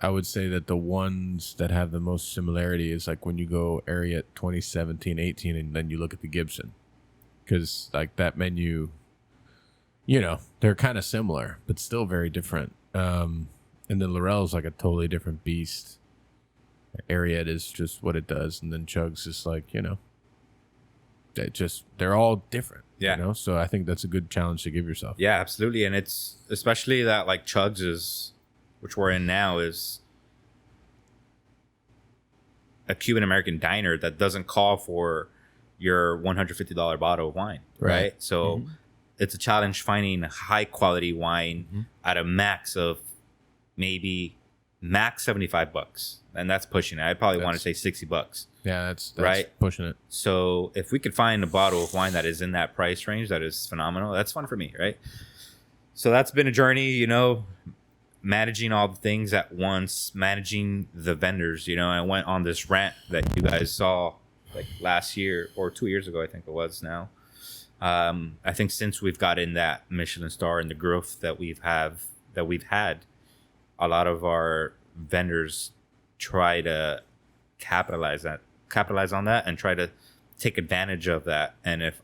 I would say that the ones that have the most similarity is like when you go Ariete 2017, 18, and then you look at the Gibson. Because like that menu, they're kind of similar, but still very different. And then Laurel's like a totally different beast. Ariete is just what it does, and then Chug's just like, they're all different.
Yeah.
So I think that's a good challenge to give yourself.
Yeah, absolutely. And it's especially that like Chug's is, which we're in now, is a Cuban American diner that doesn't call for your $150 bottle of wine, right? So it's a challenge finding high quality wine at a max of maybe max $75, and that's pushing it. I'd probably want to say $60.
Yeah, that's
right,
pushing it.
So if we could find a bottle of wine that is in that price range, that is phenomenal. That's fun for me, right? So that's been a journey, managing all the things at once, managing the vendors. I went on this rant that you guys saw like last year or 2 years ago, I think it was now. I think since we've gotten that Michelin Star and the growth that we've had, a lot of our vendors try to capitalize on that and try to take advantage of that. And if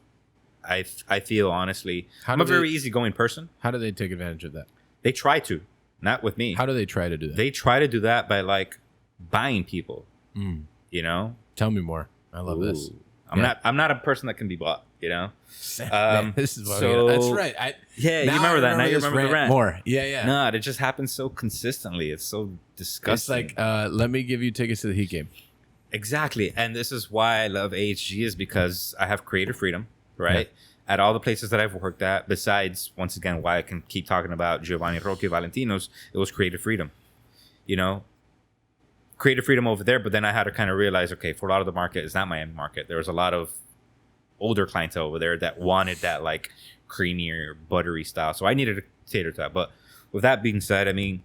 I feel honestly, I'm a very easygoing person.
How do they take advantage of that?
They try to, not with me.
How do they try to do that?
They try to do that by like buying people.
Tell me more. I love this.
I'm not a person that can be bought.
This is what that's right.
You remember that. Now you remember the rant
more. Yeah.
No, it just happens so consistently. It's so disgusting.
It's like, let me give you tickets to the Heat game.
Exactly. And this is why I love AHG, is because I have creative freedom, right? Yeah. At all the places that I've worked at, besides, once again, why I can keep talking about Giovanni Roque Valentino's, it was creative freedom. Creative freedom over there, but then I had to kind of realize, okay, for a lot of the market, it's not my end market. There was a lot of older clientele over there that wanted that like creamier, buttery style. So I needed to cater to that. But with that being said, I mean,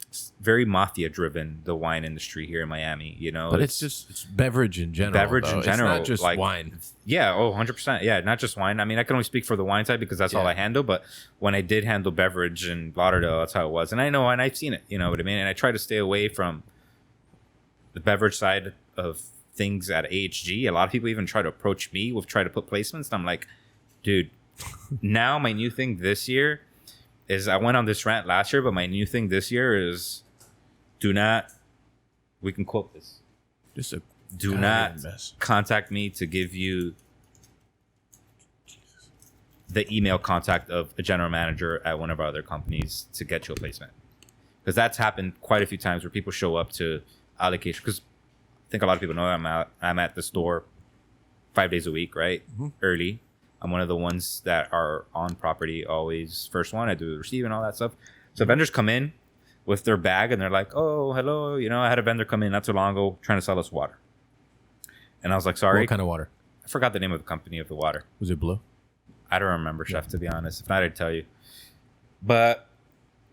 it's very mafia driven, the wine industry here in Miami,
But it's beverage in general. It's not just like wine.
Yeah, 100%. Yeah, not just wine. I mean, I can only speak for the wine side because that's all I handle. But when I did handle beverage in Lauderdale, that's how it was. And I know, and I've seen it, you know what I mean? And I try to stay away from the beverage side of things at AHG. A lot of people even try to approach me with try to put placements. And I'm like, dude, now my new thing this year is, I went on this rant last year, but my new thing this year is we can quote this. Do not contact me to give you the email contact of a general manager at one of our other companies to get you a placement. Because that's happened quite a few times where people show up to Allocation. Because I think a lot of people know I'm at the store 5 days a week, right? Mm-hmm. Early. I'm one of the ones that are on property always first one. I do the receive and all that stuff. So vendors come in with their bag and they're like, oh, hello. I had a vendor come in not too long ago trying to sell us water. And I was like, sorry.
What kind of water?
I forgot the name of the company of the water.
Was it blue?
I don't remember, Chef, to be honest. If not, I'd tell you. But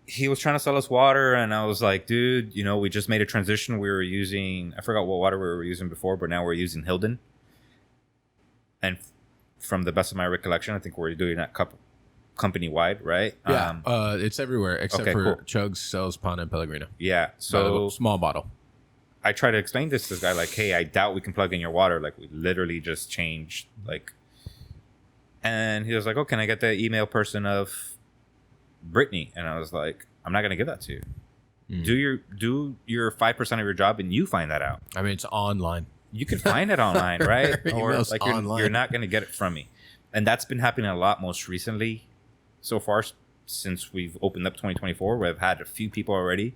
he was trying to sell us water, and I was like, dude, we just made a transition. We were using, I forgot what water we were using before, but now we're using Hilden. And from the best of my recollection, I think we're doing that company-wide, right?
Yeah, it's everywhere except for cool. Chug's sells Pana and Pellegrino.
Yeah, so
small bottle.
I try to explain this to this guy, like, hey, I doubt we can plug in your water. Like, we literally just changed, like, And he was like, "Oh, can I get the email person of Brittany?" And I was like, "I'm not gonna give that to you. Do your 5% of your job, and you find that out.
I mean, it's online.
You can find it online, right? Or
Email's
like
online.
you're not gonna get it from me." And that's been happening a lot most recently, so far since we've opened up 2024. Where I've had a few people already.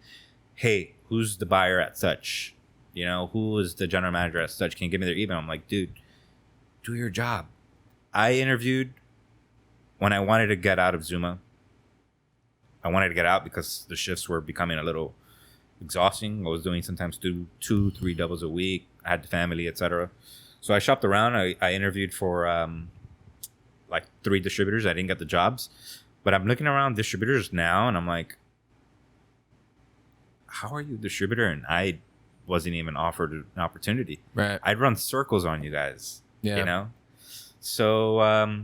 Hey, who's the buyer at such? You know, who is the general manager at such? Can you give me their email? I'm like, dude, do your job. I interviewed when I wanted to get out of Zuma. I wanted to get out because the shifts were becoming a little exhausting. I was doing sometimes 2-3 doubles a week. I had the family, etc. So I shopped around. I interviewed for like 3 distributors. I didn't get the jobs, but I'm looking around distributors now, and I'm like, how are you a distributor? And I wasn't even offered an opportunity.
Right.
I'd run circles on you guys.
Yeah.
You know. So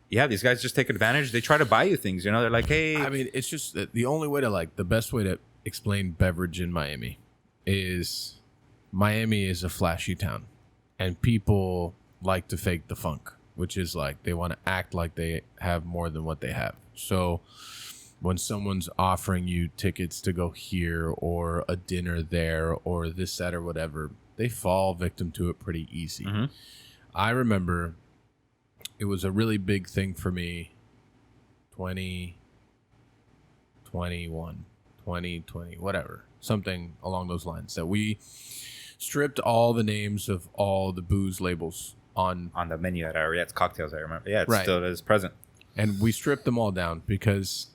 yeah, these guys just take advantage. They try to buy you things. You know, they're like, hey.
I mean, it's just that the only way to like the best way to explain beverage in Miami is Miami is a flashy town, and people like to fake the funk, which is like they want to act like they have more than what they have. So when someone's offering you tickets to go here or a dinner there or this, that, or whatever, they fall victim to it pretty easy.
Mm-hmm.
I remember it was a really big thing for me 2020, whatever, something along those lines, that we stripped all the names of all the booze labels on
the menu at Ariette's Cocktails, I remember. Yeah, it
Right.
still is present,
and we stripped them all down because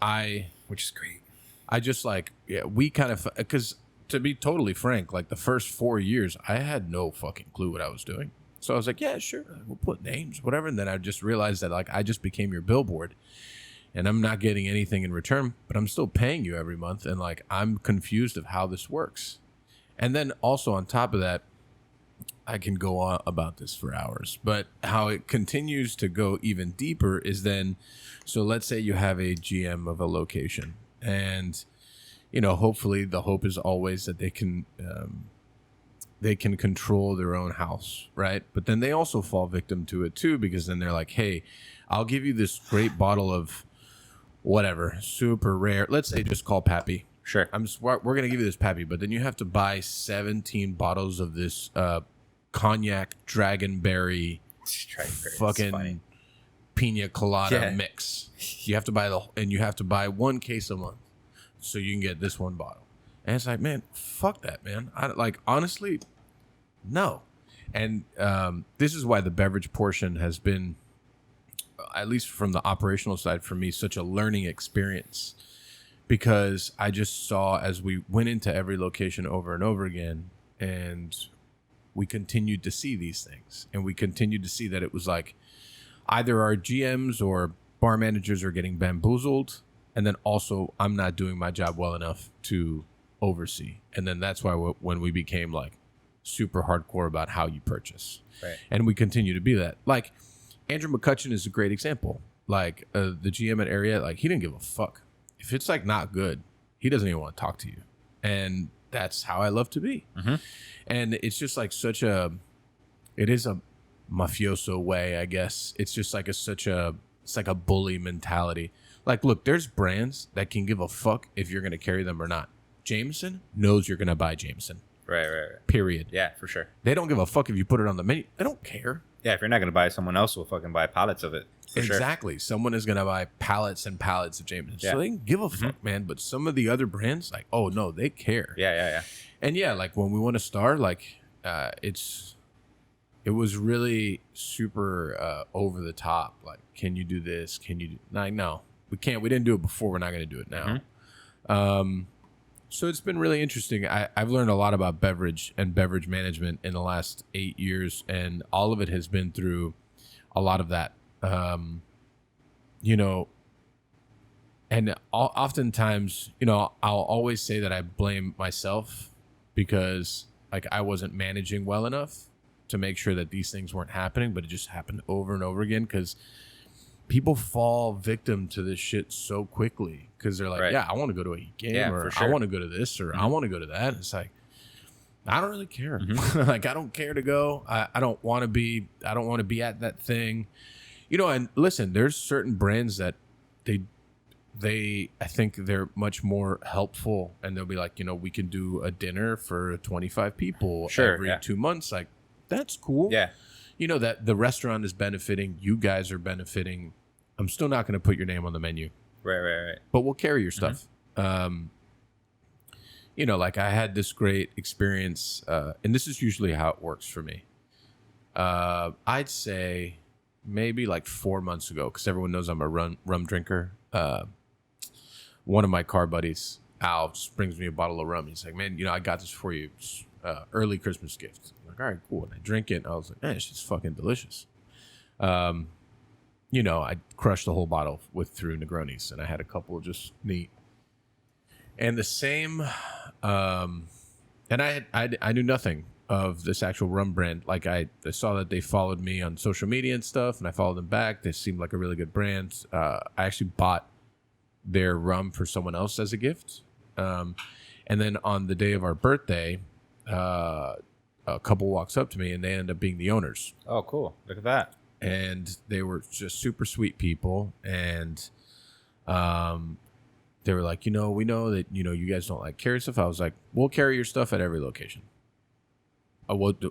which is great.
I just like, yeah, we kind of, because to be totally frank, like the first 4 years, I had no fucking clue what I was doing. So I was like, yeah, sure, we'll put names, whatever. And then I just realized that like I just became your billboard, and I'm not getting anything in return, but I'm still paying you every month. And like, I'm confused of how this works. And then also on top of that, I can go on about this for hours, but how it continues to go even deeper is then, so let's say you have a GM of a location, and, you know, hopefully the hope is always that they can control their own house, right? But then they also fall victim to it too, because then they're like, hey, I'll give you this great bottle of whatever, super rare. Let's say just call Pappy.
Sure.
We're going to give you this Pappy, but then you have to buy 17 bottles of this cognac dragonberry fucking pina colada mix. You have to buy you have to buy 1 case a month so you can get this one bottle. And it's like, man, fuck that, man. I like, honestly, no. And this is why the beverage portion has been, at least from the operational side for me, such a learning experience, because I just saw as we went into every location over and over again, and we continued to see these things, and we continued to see that it was like either our GMs or bar managers are getting bamboozled, and then also I'm not doing my job well enough to oversee. And then that's why when we became like super hardcore about how you purchase,
Right.
and we continue to be that. Like Andrew McCutcheon is a great example. Like the GM at Ariete, like he didn't give a fuck if it's like not good. He doesn't even want to talk to you, and that's how I love to be.
Mm-hmm.
And it's just like it is a mafioso way, I guess. It's just like it's like a bully mentality. Like, look, there's brands that can give a fuck if you're going to carry them or not. Jameson knows you're going to buy Jameson.
Right.
Period.
Yeah, for sure.
They don't give a fuck if you put it on the menu. They don't care.
Yeah, if you're not going to buy it, someone else will fucking buy pallets of it. For
Exactly.
Sure.
Someone is going to buy pallets and pallets of Jameson.
Yeah.
So they can give a fuck, man. But some of the other brands, like, oh, no, they care.
Yeah.
And yeah, like when we won a star, like it was really super over the top. Like, can you do this? Can you do? Like, no, we can't. We didn't do it before. We're not going to do it now.
Mm-hmm.
So it's been really interesting. I've learned a lot about beverage and beverage management in the last 8 years, and all of it has been through a lot of that. You know, and oftentimes, you know, I'll always say that I blame myself because like I wasn't managing well enough to make sure that these things weren't happening, but it just happened over and over again because people fall victim to this shit so quickly because they're like,
Right.
yeah, I want to go to a game,
Yeah,
or
for sure.
I want to go to this, or I want to go to that. It's like, I don't really care. Like, I don't care to go. I don't want to be at that thing. And listen, there's certain brands that I think they're much more helpful, and they'll be like, we can do a dinner for 25 people every 2 months. Like, that's cool.
Yeah.
That the restaurant is benefiting, you guys are benefiting. I'm still not going to put your name on the menu.
Right.
But we'll carry your stuff. Like I had this great experience, and this is usually how it works for me. I'd say maybe like 4 months ago, because everyone knows I'm a rum drinker. One of my car buddies, Al, just brings me a bottle of rum. He's like, man, I got this for you. It's, early Christmas gift. I'm like, all right, cool. And I drink it. And I was like, man, it's just fucking delicious. I crushed the whole bottle through Negronis, and I had a couple just neat. And the same, and I knew nothing of this actual rum brand. Like I saw that they followed me on social media and stuff, and I followed them back. They seemed like a really good brand. I actually bought their rum for someone else as a gift. And then on the day of our birthday, a couple walks up to me, and they end up being the owners.
Oh, cool. Look at that.
And they were just super sweet people. And they were like, we know that, you guys don't like carry stuff. I was like, we'll carry your stuff at every location.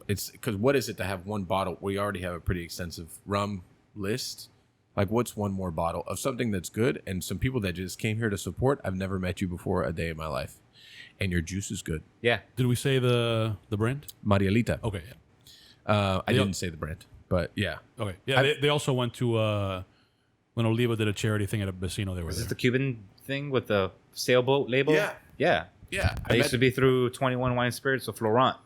It's because what is it to have one bottle? We already have a pretty extensive rum list. Like, what's one more bottle of something that's good? And some people that just came here to support. I've never met you before a day in my life, and your juice is good.
Yeah.
Did we say the brand?
Marielita.
Okay. Yeah.
I didn't say the brand, but yeah.
Okay. Yeah. They also went to when Oliva did a charity thing at a casino. They were
Is
there.
this the Cuban thing with the sailboat label?
Yeah.
Yeah.
Yeah.
I used to be through 21 Wine Spirits with Florent.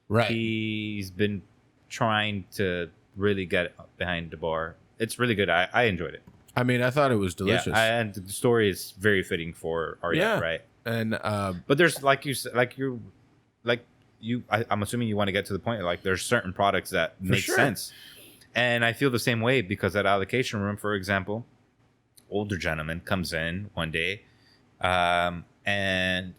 Right.
He's been trying to really get behind the bar. It's really good. I enjoyed it.
I mean, I thought it was delicious.
Yeah, and the story is very fitting for Ariete, right?
And
but there's I'm assuming you want to get to the point like there's certain products that make sense, and I feel the same way because at Allocation Room, for example, older gentleman comes in one day, and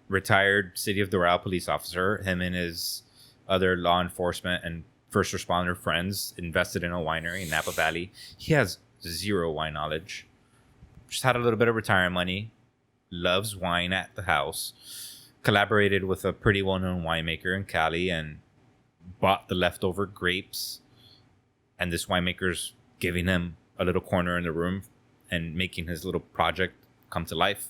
retired City of Doral police officer, him and his other law enforcement and first responder friends invested in a winery in Napa Valley. He has zero wine knowledge. Just had a little bit of retirement money. Loves wine at the house. Collaborated with a pretty well-known winemaker in Cali and bought the leftover grapes. And this winemaker's giving him a little corner in the room and making his little project come to life.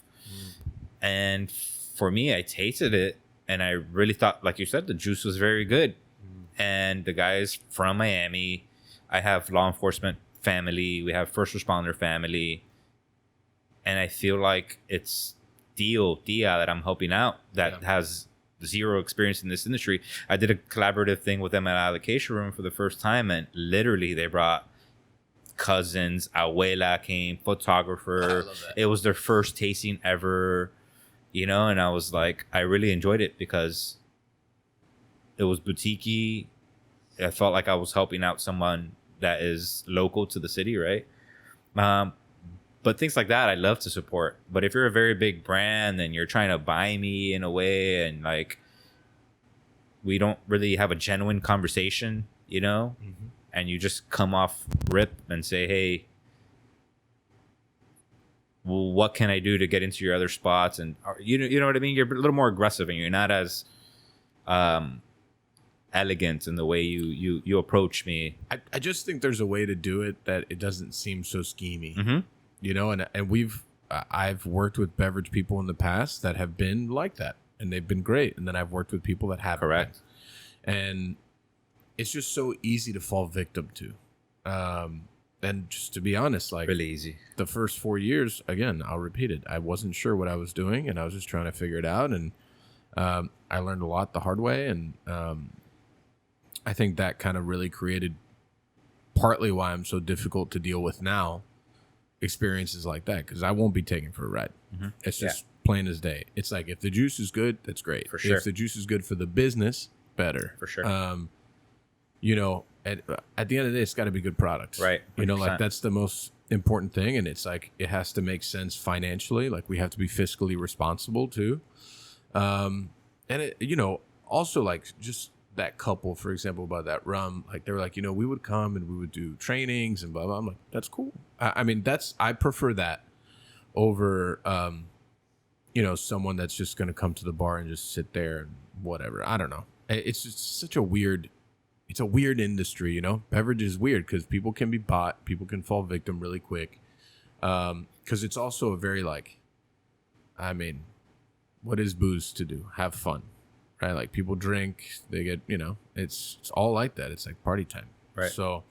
And for me, I tasted it and I really thought, like you said, the juice was very good. And the guy's from Miami. I have law enforcement family. We have first responder family. And I feel like it's Dia that I'm helping out that has zero experience in this industry. I did a collaborative thing with them at Allocation Room for the first time. And literally they brought cousins. Abuela came, photographer. It was their first tasting ever, and I was like, I really enjoyed it because it was boutique-y. I felt like I was helping out someone that is local to the city, right? But things like that, I love to support. But if you're a very big brand and you're trying to buy me in a way and like we don't really have a genuine conversation, and you just come off rip and say, hey, well, what can I do to get into your other spots? And you know what I mean? You're a little more aggressive and you're not as elegant in the way you approach me.
I just think there's a way to do it that it doesn't seem so schemy.
Mm-hmm.
And I've worked with beverage people in the past that have been like that, and they've been great. And then I've worked with people that haven't.
Correct.
Been. And it's just so easy to fall victim to. And just to be honest, like
really easy.
The first 4 years, again, I'll repeat it. I wasn't sure what I was doing, and I was just trying to figure it out. And I learned a lot the hard way, and I think that kind of really created partly why I'm so difficult to deal with now. Experiences like that, because I won't be taken for a ride. Mm-hmm. It's just plain as day. It's like if the juice is good, that's great.
For sure.
If the juice is good for the business, better.
For sure.
At the end of the day, it's got to be good product.
Right. 100%.
Like that's the most important thing, and it's like it has to make sense financially. Like we have to be fiscally responsible too. And it, also like just that couple, for example, about that rum. Like they were like, we would come and we would do trainings and blah blah. I'm like, that's cool. I mean, I prefer that over someone that's just gonna come to the bar and just sit there and whatever. I don't know. It's just such a weird. It's a weird industry, Beverage is weird because people can be bought, people can fall victim really quick. Because it's also a very what is booze to do? Have fun, right? Like people drink, they get, it's all like that. It's like party time,
right?
So,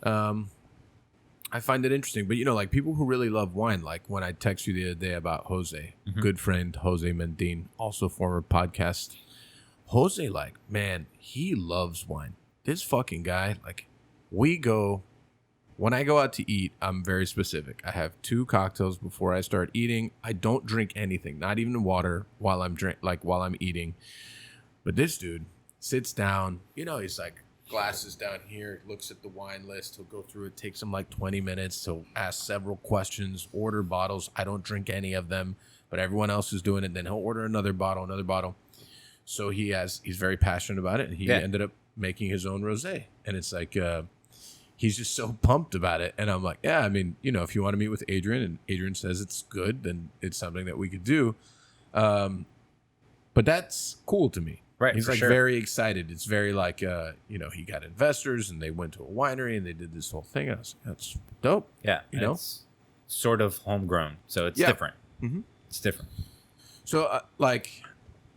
I find it interesting, but like people who really love wine, like when I text you the other day about Jose, good friend Jose Mendin, also former podcast. Jose, man, he loves wine. This fucking guy, when I go out to eat, I'm very specific. I have 2 cocktails before I start eating. I don't drink anything, not even water while I'm eating. But this dude sits down, he's like glasses down here, looks at the wine list. He'll go through it, takes him 20 minutes. He'll ask several questions, order bottles. I don't drink any of them, but everyone else is doing it. Then he'll order another bottle. So he's very passionate about it, and he ended up making his own rosé. And it's like he's just so pumped about it. And I'm like, yeah, I mean, if you want to meet with Adrian and Adrian says it's good, then it's something that we could do. But that's cool to me.
Right.
He's
sure.
very excited. It's very he got investors and they went to a winery and they did this whole thing. I was like, that's dope.
Yeah. It's sort of homegrown. So it's different. Mm-hmm. It's different.
So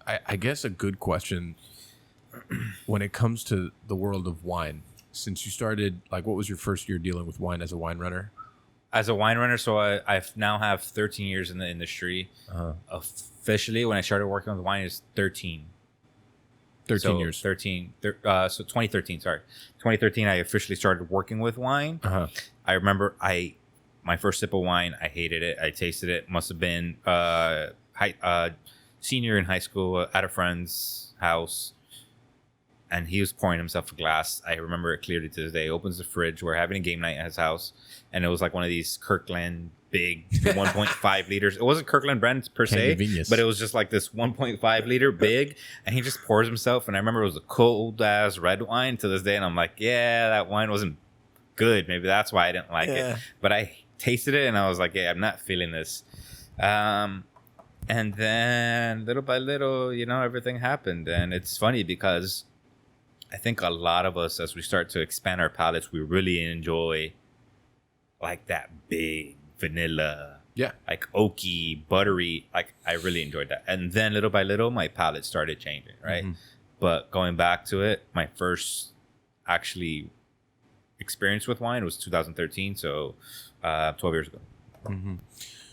I guess a good question when it comes to the world of wine, since you started, what was your first year dealing with wine as a wine runner?
As a wine runner, so I now have 13 years in the industry. Officially, when I started working with wine, is 13.
13 years.
13. So 2013, sorry. 2013, I officially started working with wine. I remember my first sip of wine, I hated it. I tasted it. Must have been senior in high school at a friend's house. And he was pouring himself a glass. I remember it clearly to this day. He opens the fridge. We're having a game night at his house. And it was one of these Kirkland big 1.5 liters. It wasn't Kirkland brand per se, but it was just this 1.5 liter big. And he just pours himself. And I remember it was a cold ass red wine to this day. And I'm like, yeah, that wine wasn't good. Maybe that's why I didn't like it. But I tasted it and I was like, yeah, I'm not feeling this. And then little by little, everything happened. And it's funny because I think a lot of us, as we start to expand our palates, we really enjoy that big vanilla, oaky, buttery. I really enjoyed that. And then little by little, my palate started changing, right? But going back to it, my first actually experience with wine was 2013, so 12 years ago.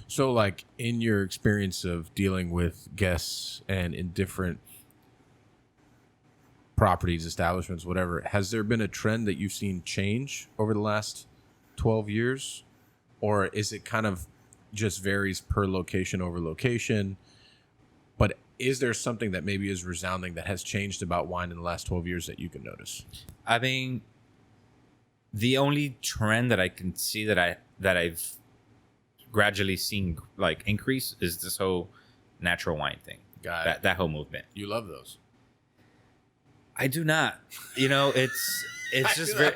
So, in your experience of dealing with guests and in different properties, establishments, whatever, has there been a trend that you've seen change over the last 12 years? Or is it kind of just varies per location over location? But is there something that maybe is resounding that has changed about wine in the last 12 years that you can notice?
I mean, the only trend that I can see that I've gradually seen increase is this whole natural wine thing.
Got it.
That whole movement.
You love those.
I do not. It's just very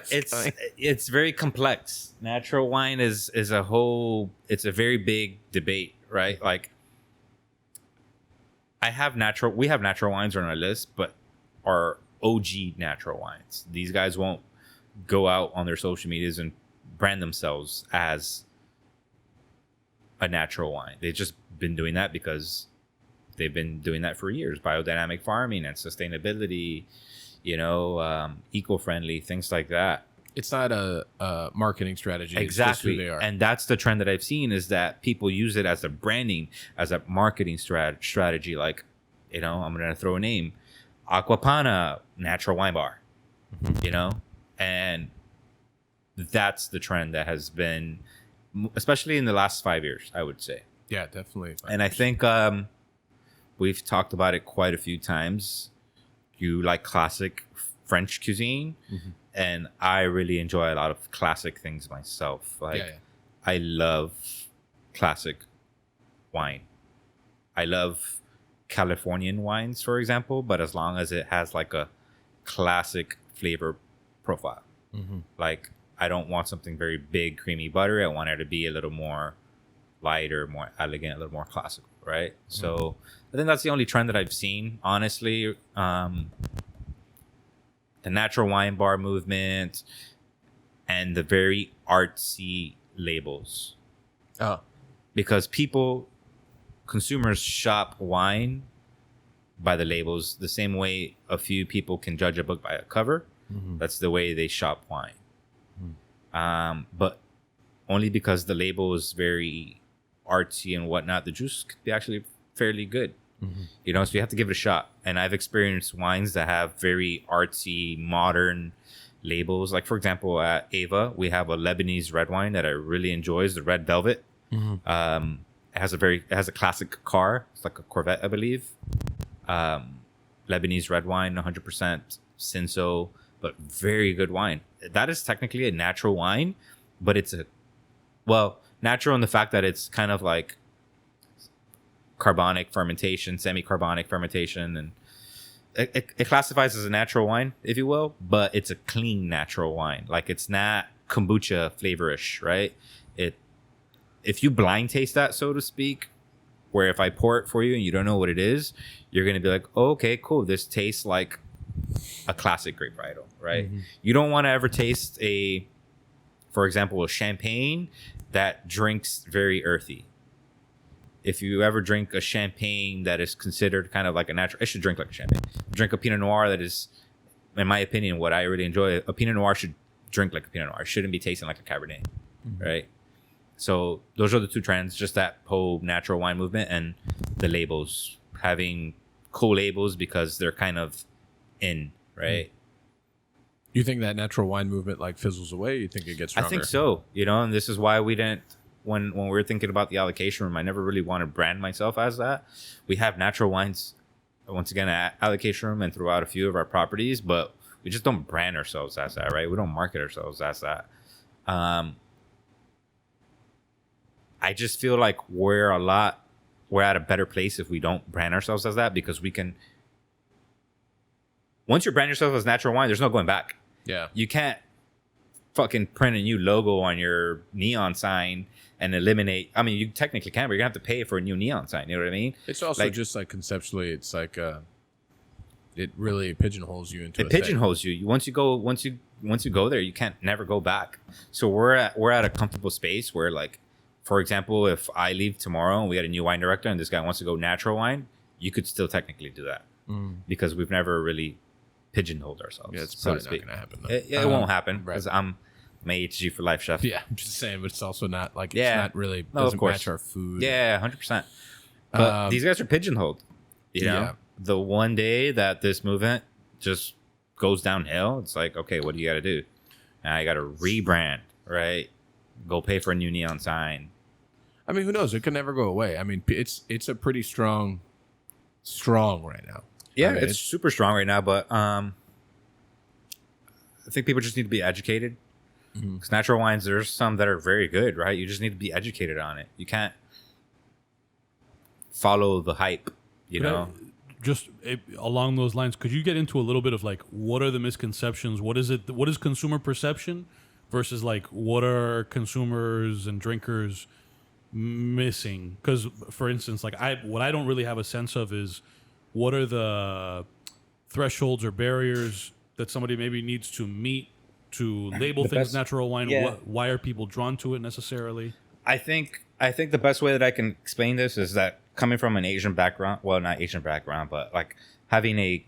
it's very complex. Natural wine is a whole. It's a very big debate, right? We have natural wines on our list, but our OG natural wines. These guys won't go out on their social medias and brand themselves as a natural wine. They've just been doing that because they've been doing that for years. Biodynamic farming and sustainability, eco-friendly, things like that.
It's not a marketing strategy.
Exactly.
It's just who they are.
And that's the trend that I've seen, is that people use it as a branding, as a marketing strategy. I'm going to throw a name. Aquapana, natural wine bar. And that's the trend that has been, especially in the last 5 years, I would say.
Yeah, definitely.
And I think we've talked about it quite a few times. You like classic French cuisine, and I really enjoy a lot of classic things myself. I love classic wine. I love Californian wines, for example, but as long as it has a classic flavor profile. Like, I don't want something very big, creamy, buttery. I want it to be a little more lighter, more elegant, a little more classical, right? So I think that's the only trend that I've seen, honestly. The natural wine bar movement and the very artsy labels.
Oh,
Because consumers shop wine by the labels the same way a few people can judge a book by a cover. That's the way they shop wine. But only because the label is very artsy and whatnot, the juice could be actually fairly good. You know, so you have to give it a shot. And I've experienced wines that have very artsy, modern labels. Like, for example, at Ava, we have a Lebanese red wine that I really enjoy, is the Red Velvet. It has a classic car. It's like a Corvette, I believe. Lebanese red wine, 100% Cinsault, but very good wine. That is technically a natural wine, but it's natural in the fact that it's kind of like carbonic fermentation, semi-carbonic fermentation, and it classifies as a natural wine, if you will, but it's a clean natural wine. Like, it's not kombucha flavorish, right? If you blind taste that, so to speak, where if I pour it for you and you don't know what it is, you're going to be like, oh, okay, cool. This tastes like a classic grape varietal, right? You don't want to ever taste for example, a champagne that drinks very earthy. If you ever drink a champagne that is considered kind of like a natural, it should drink like a champagne. Drink a Pinot Noir that is, in my opinion, what I really enjoy. A Pinot Noir should drink like a Pinot Noir. It shouldn't be tasting like a Cabernet, right? So those are the two trends, just that whole natural wine movement and the labels, having cool labels because they're kind of in, right?
you think that natural wine movement like fizzles away? You think it gets stronger?
I think so, and this is why we didn't, when we were thinking about the Allocation Room, I never really want to brand myself as that. We have natural wines, once again, at Allocation Room and throughout a few of our properties, but we just don't brand ourselves as that, right? We don't market ourselves as that. I just feel like we're at a better place if we don't brand ourselves as that, because we can, once you brand yourself as natural wine, there's no going back.
Yeah.
You can't fucking print a new logo on your neon sign and eliminate. I mean, you technically can, but you're gonna have to pay for a new neon sign. You know what I mean?
It's also
like,
just like conceptually, it's like it really pigeonholes you into.
It pigeonholes you. Once you go there, you can't never go back. So we're at a comfortable space where, like, for example, if I leave tomorrow and we had a new wine director and this guy wants to go natural wine, you could still technically do that because we've never really pigeonholed ourselves.
Yeah, it's probably not going to happen. Though.
It won't happen because I'm my HG for life chef.
Yeah, I'm just saying, but it's also not like it's not really doesn't match our food.
Yeah, 100%. But these guys are pigeonholed. You know, the one day that this movement just goes downhill, it's like, okay, what do you got to do? Now you got to rebrand, right? Go pay for a new neon sign.
I mean, who knows? It could never go away. I mean, it's a pretty strong right now.
Yeah,
I mean,
it's super strong right now, but I think people just need to be educated. Because natural wines, there's some that are very good, right? You just need to be educated on it. You can't follow the hype, you know?
Just along those lines, could you get into a little bit of like, what are the misconceptions? What is consumer perception versus like, what are consumers and drinkers missing? Because, for instance, like what I don't really have a sense of is what are the thresholds or barriers that somebody maybe needs to meet to label things natural wine.
Yeah.
Why are people drawn to it necessarily?
I think the best way that I can explain this is that coming from an Asian background, well, not Asian background, but like having a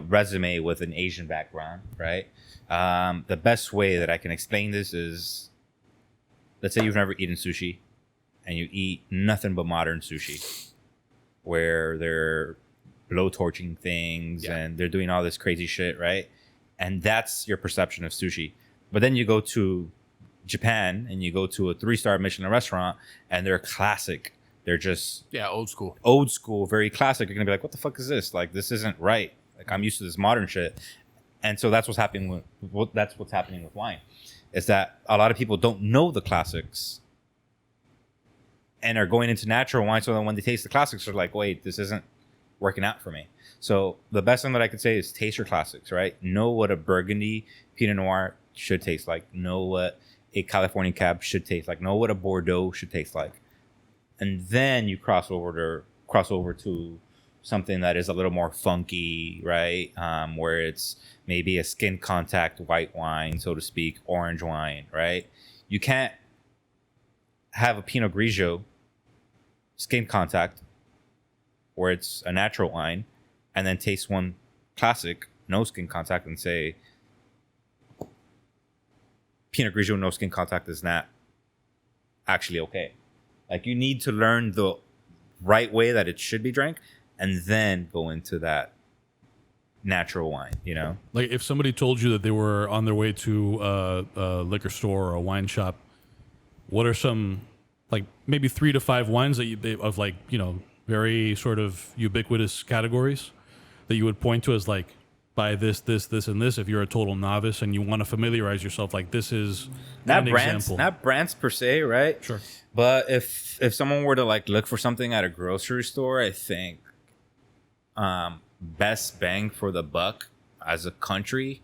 resume with an Asian background, right? The best way that I can explain this is, let's say you've never eaten sushi and you eat nothing but modern sushi where they're blow torching things and they're doing all this crazy shit, right? And that's your perception of sushi. But then you go to Japan and you go to a 3-star Michelin restaurant and they're classic. They're just
old school,
very classic. You're gonna be like, what the fuck is this? Like, this isn't right. Like, I'm used to this modern shit. And so that's what's happening with wine, is that a lot of people don't know the classics and are going into natural wine. So then when they taste the classics, they're like, wait, this isn't working out for me. So the best thing that I could say is taste your classics, right? Know what a Burgundy Pinot Noir should taste like. Know what a California Cab should taste like. Know what a Bordeaux should taste like. And then you cross over to something that is a little more funky, right? Where it's maybe a skin contact white wine, so to speak, orange wine, right? You can't have a Pinot Grigio skin contact where it's a natural wine and then taste one classic, no skin contact, and say Pinot Grigio no skin contact is not actually okay. Like, you need to learn the right way that it should be drank and then go into that natural wine, you know?
Like, if somebody told you that they were on their way to a liquor store or a wine shop, what are some, like, maybe 3 to 5 wines that of, like, you know, very sort of ubiquitous categories that you would point to as, like, buy this, this, this, and this if you're a total novice and you want to familiarize yourself? Like, this is
not
an
brands,
example.
not brands per se, right?
Sure.
But if someone were to like look for something at a grocery store, I think best bang for the buck as a country,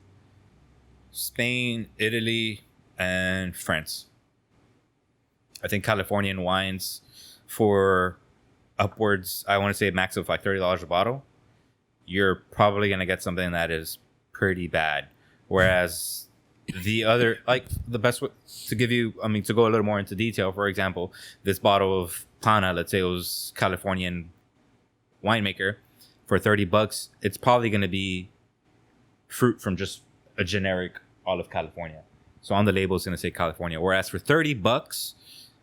Spain, Italy, and France. I think Californian wines for upwards, I want to say max of like $30 a bottle, you're probably going to get something that is pretty bad. Whereas the other, like, the best way to give you, I mean, to go a little more into detail, for example, this bottle of Pana, let's say it was Californian winemaker, for $30, it's probably going to be fruit from just a generic olive California. So on the label, it's going to say California. Whereas for $30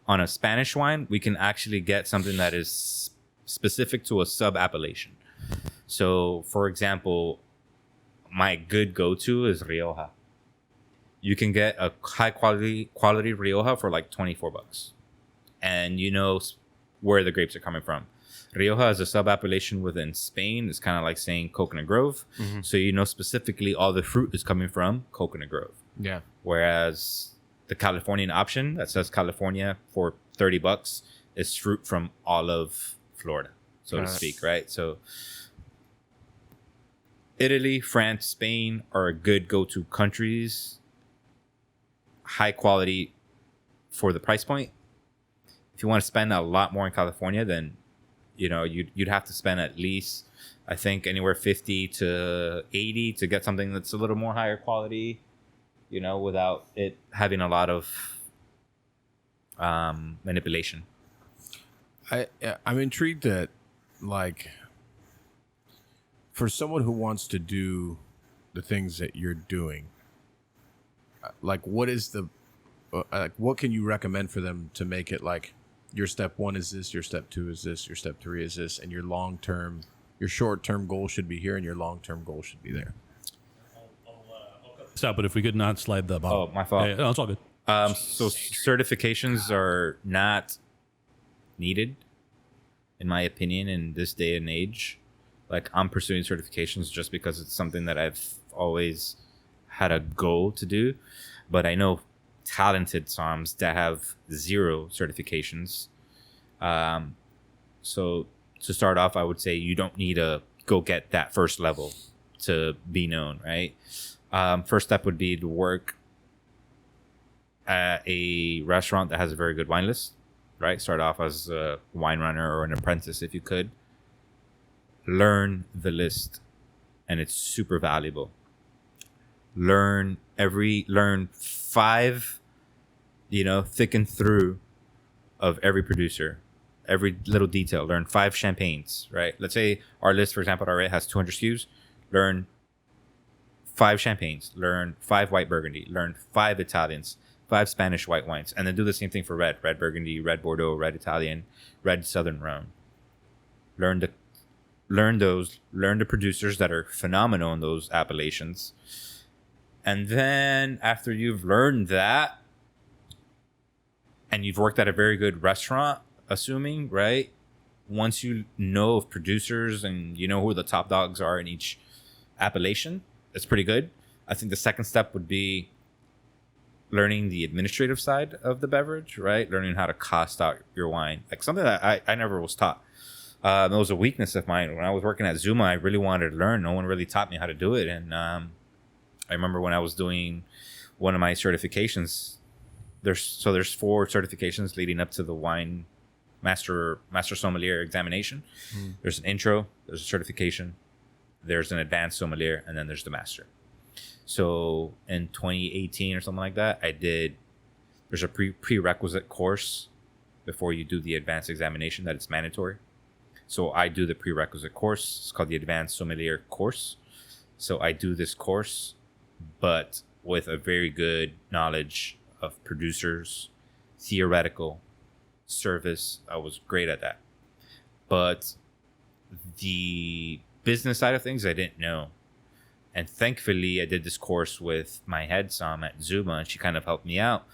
on a Spanish wine, we can actually get something that is specific to a sub-appellation. So, for example, my good go-to is Rioja. You can get a high quality Rioja for like $24, and you know where the grapes are coming from. Rioja is a sub-appellation within Spain. It's kind of like saying Coconut Grove. Mm-hmm. So you know specifically all the fruit is coming from Coconut Grove.
Yeah.
Whereas the Californian option that says California for $30 is fruit from all of Florida, so to speak, right? So Italy, France, Spain are good go-to countries. High quality for the price point. If you want to spend a lot more in California, then you know you'd have to spend at least, I think, anywhere 50 to 80 to get something that's a little more higher quality, you know, without it having a lot of manipulation.
I'm intrigued that, like, for someone who wants to do the things that you're doing, like, what is the what can you recommend for them to make it like your step 1 is this, your step 2 is this, your step 3 is this, and your short-term goal should be here and your long-term goal should be there?
Stop, but if we could not slide the bottle.
Oh, my fault.
Yeah, no, it's all good.
So certifications are not needed, in my opinion, in this day and age. Like, I'm pursuing certifications just because it's something that I've always had a goal to do. But I know talented somms that have 0 certifications. So to start off, I would say you don't need to go get that first level to be known, right? First step would be to work at a restaurant that has a very good wine list, right? Start off as a wine runner or an apprentice if you could. Learn the list, and it's super valuable. Learn 5, thick and through of every producer, every little detail. Learn 5 champagnes, right? Let's say our list, for example, already has 200 SKUs. Learn 5 champagnes. Learn 5 white Burgundy. Learn 5 Italians, 5 Spanish white wines, and then do the same thing for red Burgundy, red Bordeaux, red Italian, red Southern Rhone. Learn the producers that are phenomenal in those appellations. And then after you've learned that and you've worked at a very good restaurant, assuming, right? Once you know of producers and you know who the top dogs are in each appellation, it's pretty good. I think the second step would be learning the administrative side of the beverage, right? Learning how to cost out your wine. Like something that I never was taught. It was a weakness of mine. When I was working at Zuma, I really wanted to learn. No one really taught me how to do it. And I remember when I was doing one of my certifications, there's 4 certifications leading up to the wine master sommelier examination. There's an intro, there's a certification, there's an advanced sommelier, and then there's the master. So in 2018 or something like that, there's a prerequisite course before you do the advanced examination that it's mandatory. So I do the prerequisite course. It's called the advanced sommelier course. So I do this course, but with a very good knowledge of producers, theoretical, service. I was great at that. But the business side of things, I didn't know. And thankfully, I did this course with my head som at Zuma, and she kind of helped me out.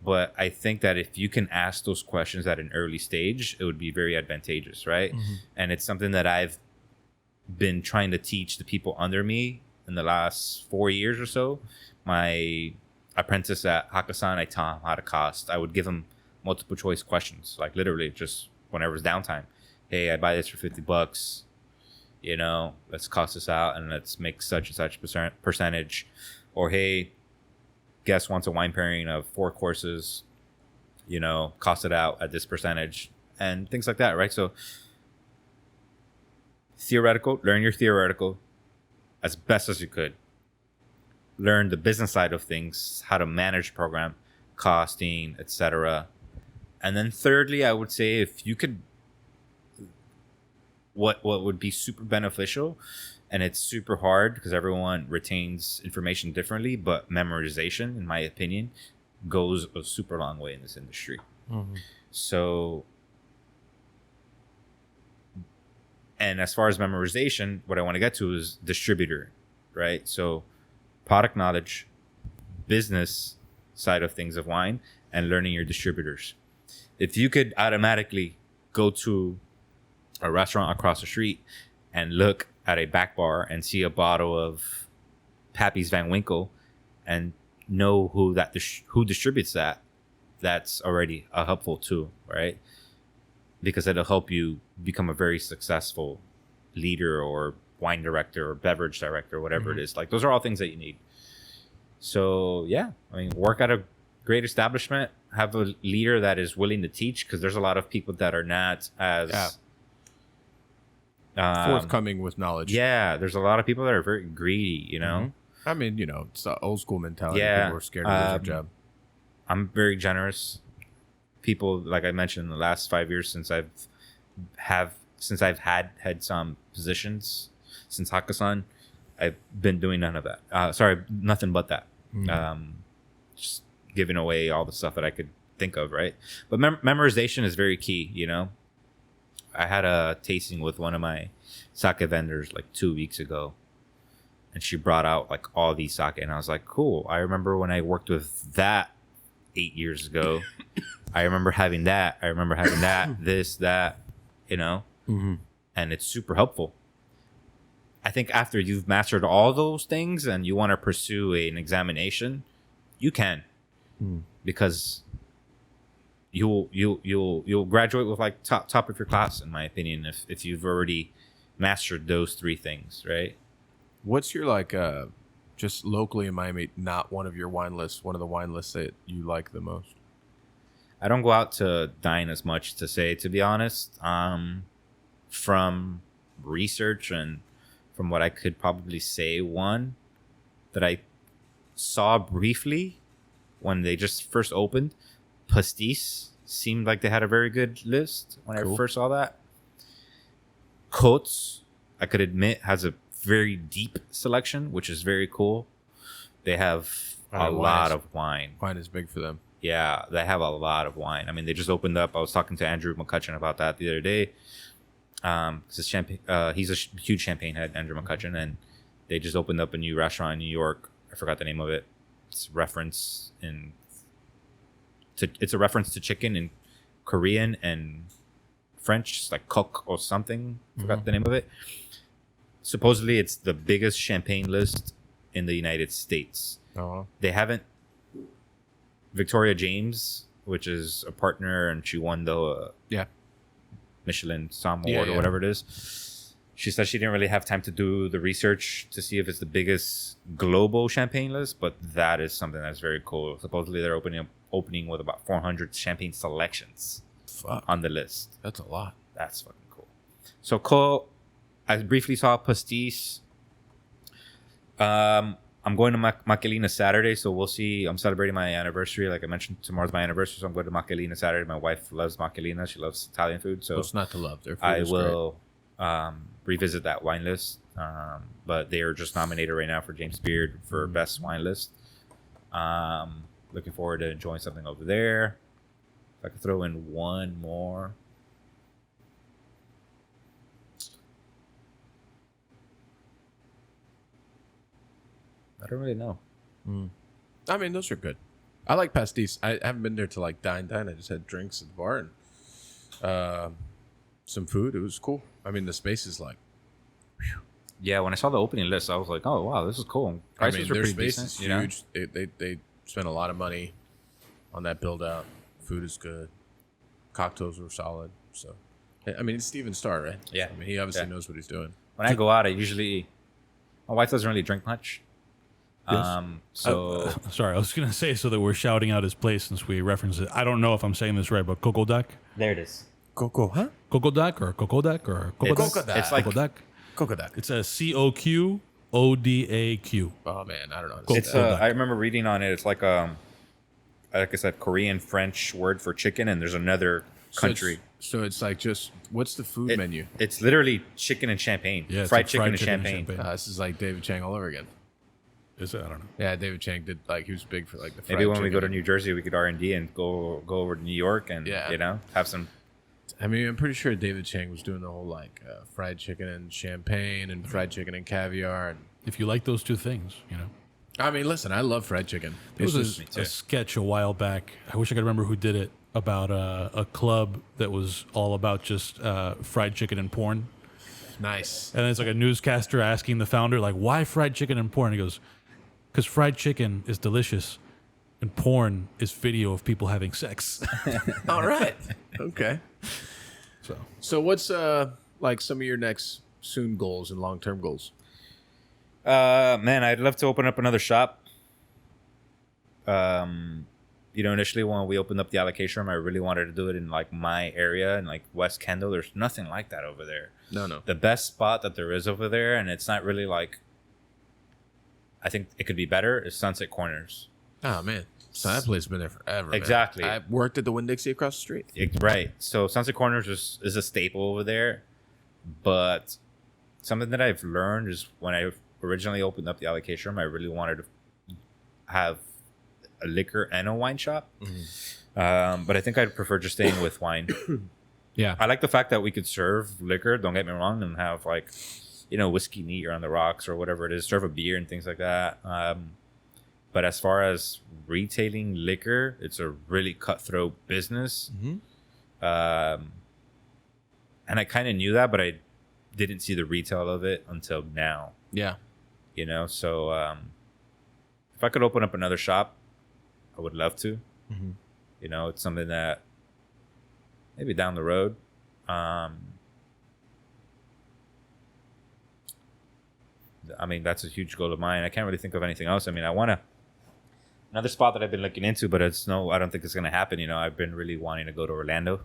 But I think that if you can ask those questions at an early stage, it would be very advantageous, right? And it's something that I've been trying to teach the people under me in the last 4 years or so. My apprentice at Hakkasan, I taught him how to cost. I would give him multiple choice questions, like literally just whenever it's downtime. Hey, I buy this for $50. You know, let's cost this out and let's make such and such percentage. Or hey, guest wants a wine pairing of 4 courses, you know, cost it out at this percentage and things like that, right? So theoretical, learn your theoretical as best as you could. Learn the business side of things, how to manage program, costing, etc. And then thirdly, I would say if you could, what would be super beneficial, and it's super hard because everyone retains information differently, but memorization, in my opinion, goes a super long way in this industry. So, and as far as memorization, what I want to get to is distributor, right? So product knowledge, business side of things of wine, and learning your distributors. If you could automatically go to a restaurant across the street and look at a back bar and see a bottle of Pappy's Van Winkle and know who distributes that, that's already a helpful tool, right? Because it'll help you become a very successful leader or wine director or beverage director, whatever it is. Like, those are all things that you need. So yeah, I mean, work at a great establishment, have a leader that is willing to teach, because there's a lot of people that are not as
forthcoming with knowledge.
Yeah, there's a lot of people that are very greedy, you know?
I mean, you know, it's the old school mentality.
Yeah.
People are scared to lose their job.
I'm very generous. People, like I mentioned, in the last 5 years since I've had some positions since Hakkasan, I've been doing none of that. Nothing but that. Just giving away all the stuff that I could think of, right? But memorization is very key, you know? I had a tasting with one of my sake vendors like 2 weeks ago, and she brought out like all these sake, and I was like, cool. I remember when I worked with that 8 years ago. I remember having that. This, that, you know? And it's super helpful. I think after you've mastered all those things and you want to pursue an examination, you can, because you'll graduate with like top of your class, in my opinion, if you've already mastered those 3 things, right?
What's your like just locally in Miami, not one of your wine lists, one of the wine lists that you like the most?
I don't go out to dine as much, to be honest. From research and from what I could probably say, one that I saw briefly when they just first opened, Pastis seemed like they had a very good list when I first saw that. Cotes, I could admit, has a very deep selection, which is very cool. They have a lot of wine.
Wine is big for them.
Yeah, they have a lot of wine. I mean, they just opened up. I was talking to Andrew McCutcheon about that the other day. He's a huge champagne head, Andrew McCutcheon, and they just opened up a new restaurant in New York. I forgot the name of it. It's a reference to chicken in Korean and French. It's like coq or something. Forgot the name of it. Supposedly, it's the biggest champagne list in the United States. They haven't. Victoria James, which is a partner, and she won the Michelin Star
Yeah,
or whatever it is. She said she didn't really have time to do the research to see if it's the biggest global champagne list, but that is something that's very cool. Supposedly they're opening with about 400 champagne selections on the list.
That's a lot.
That's fucking cool. So Cole, I briefly saw Pastis. I'm going to Michelin Saturday, so we'll see. I'm celebrating my anniversary. Like I mentioned, tomorrow's my anniversary, so I'm going to Michelin Saturday. My wife loves Michelin. She loves Italian food, so
What's not to love? Their food
I
is
will revisit that wine list. But they are just nominated right now for James Beard for best wine list. Looking forward to enjoying something over there. If I could throw in one more. I don't really know.
I mean, those are good. I like pastis. I haven't been there to like dine. I just had drinks at the bar and some food. It was cool. I mean, the space is like,
Yeah, when I saw the opening list, I was like, "Oh wow, this is cool." Prices were
their
pretty
space
decent.
is
You know?
huge. They spent a lot of money on that build out. Food is good. Cocktails were solid. So, I mean, it's Steven Starr, right?
Yeah.
I mean, he obviously knows what he's doing.
When I go out, my wife doesn't really drink much. So
Sorry, I was gonna say so that we're shouting out his place since we referenced it. I don't know if I'm saying this right, but Kokodak,
there it is.
Coco, huh?
Kokodak, or Kokodak, or Kokodak.
Kokodak.
It's like
Kokodak.
Kokodak.
It's a COQODAQ.
Oh man, I don't know.
It's I remember reading on it. It's like I said, Korean French word for chicken, and there's another country.
So it's like just what's the food menu?
It's literally chicken and champagne.
Yeah, it's
fried
like
chicken and champagne.
This is like David Chang all over again.
Is it? I don't know.
Yeah, David Chang did like he was big for like the fried
Maybe when we
chicken.
go to New Jersey, we could R&D and go over to New York and have some.
I mean, I'm pretty sure David Chang was doing the whole like fried chicken and champagne and fried chicken and caviar. And
If you like those two things,
I mean, listen, I love fried chicken.
There
It's
was
just
a sketch a while back. I wish I could remember who did it about a club that was all about just fried chicken and porn.
nice.
And it's like a newscaster asking the founder, like, why fried chicken and porn? He goes, because fried chicken is delicious and porn is video of people having sex.
All right. Okay.
So
So what's like some of your next soon goals and long term goals?
Man, I'd love to open up another shop. Initially when we opened up the Allocation Room, I really wanted to do it in like my area in like West Kendall. There's nothing like that over there.
No.
The best spot that there is over there, and it's not really like, I think it could be better, is Sunset Corners.
Oh man. So that place has been there forever. man.
Exactly.
I worked at the Winn-Dixie across the street.
Right. So Sunset Corners is a staple over there. But something that I've learned is when I originally opened up the Allocation Room, I really wanted to have a liquor and a wine shop. But I think I'd prefer just staying with wine.
Yeah.
I like the fact that we could serve liquor, don't get me wrong, and have like, whiskey neat or on the rocks or whatever it is, serve a beer and things like that. But as far as retailing liquor, it's a really cutthroat business. And I kind of knew that, but I didn't see the retail of it until now.
Yeah.
So if I could open up another shop, I would love to. It's something that maybe down the road. I mean, that's a huge goal of mine. I can't really think of anything else. I mean, I want to. Another spot that I've been looking into, but I don't think it's going to happen. I've been really wanting to go to Orlando.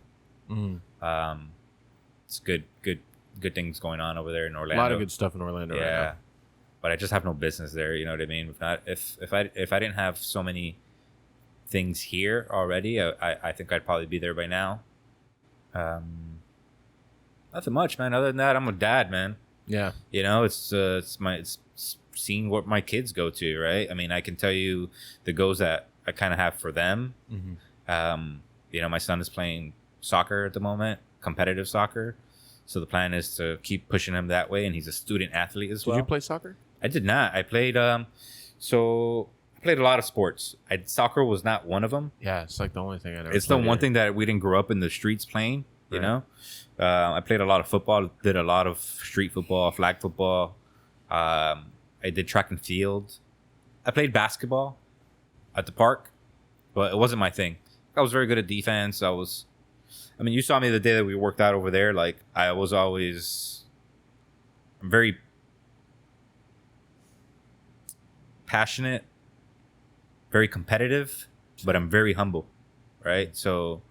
It's good things going on over there in
A
Orlando.
lot of good stuff in Orlando right now.
But I just have no business there. You know what I mean? If I didn't have so many things here already, I think I'd probably be there by now. Nothing much, man. Other than that, I'm a dad, man.
Yeah.
It's seeing what my kids go to, right? I mean, I can tell you the goals that I kind of have for them. My son is playing soccer at the moment, competitive soccer. So the plan is to keep pushing him that way, and he's a student athlete as well.
Did you play soccer?
I did not. I played I played a lot of sports. Soccer was not one of them.
Yeah, it's like the only thing I never
It's the
played
one
either.
thing that we didn't grow up in the streets playing, you
Right.
know? I played a lot of football, did a lot of street football, flag football. I did track and field. I played basketball at the park, but it wasn't my thing. I was very good at defense. I was I mean, you saw me the day that we worked out over there. Like, I was always very passionate, very competitive, but I'm very humble, right? So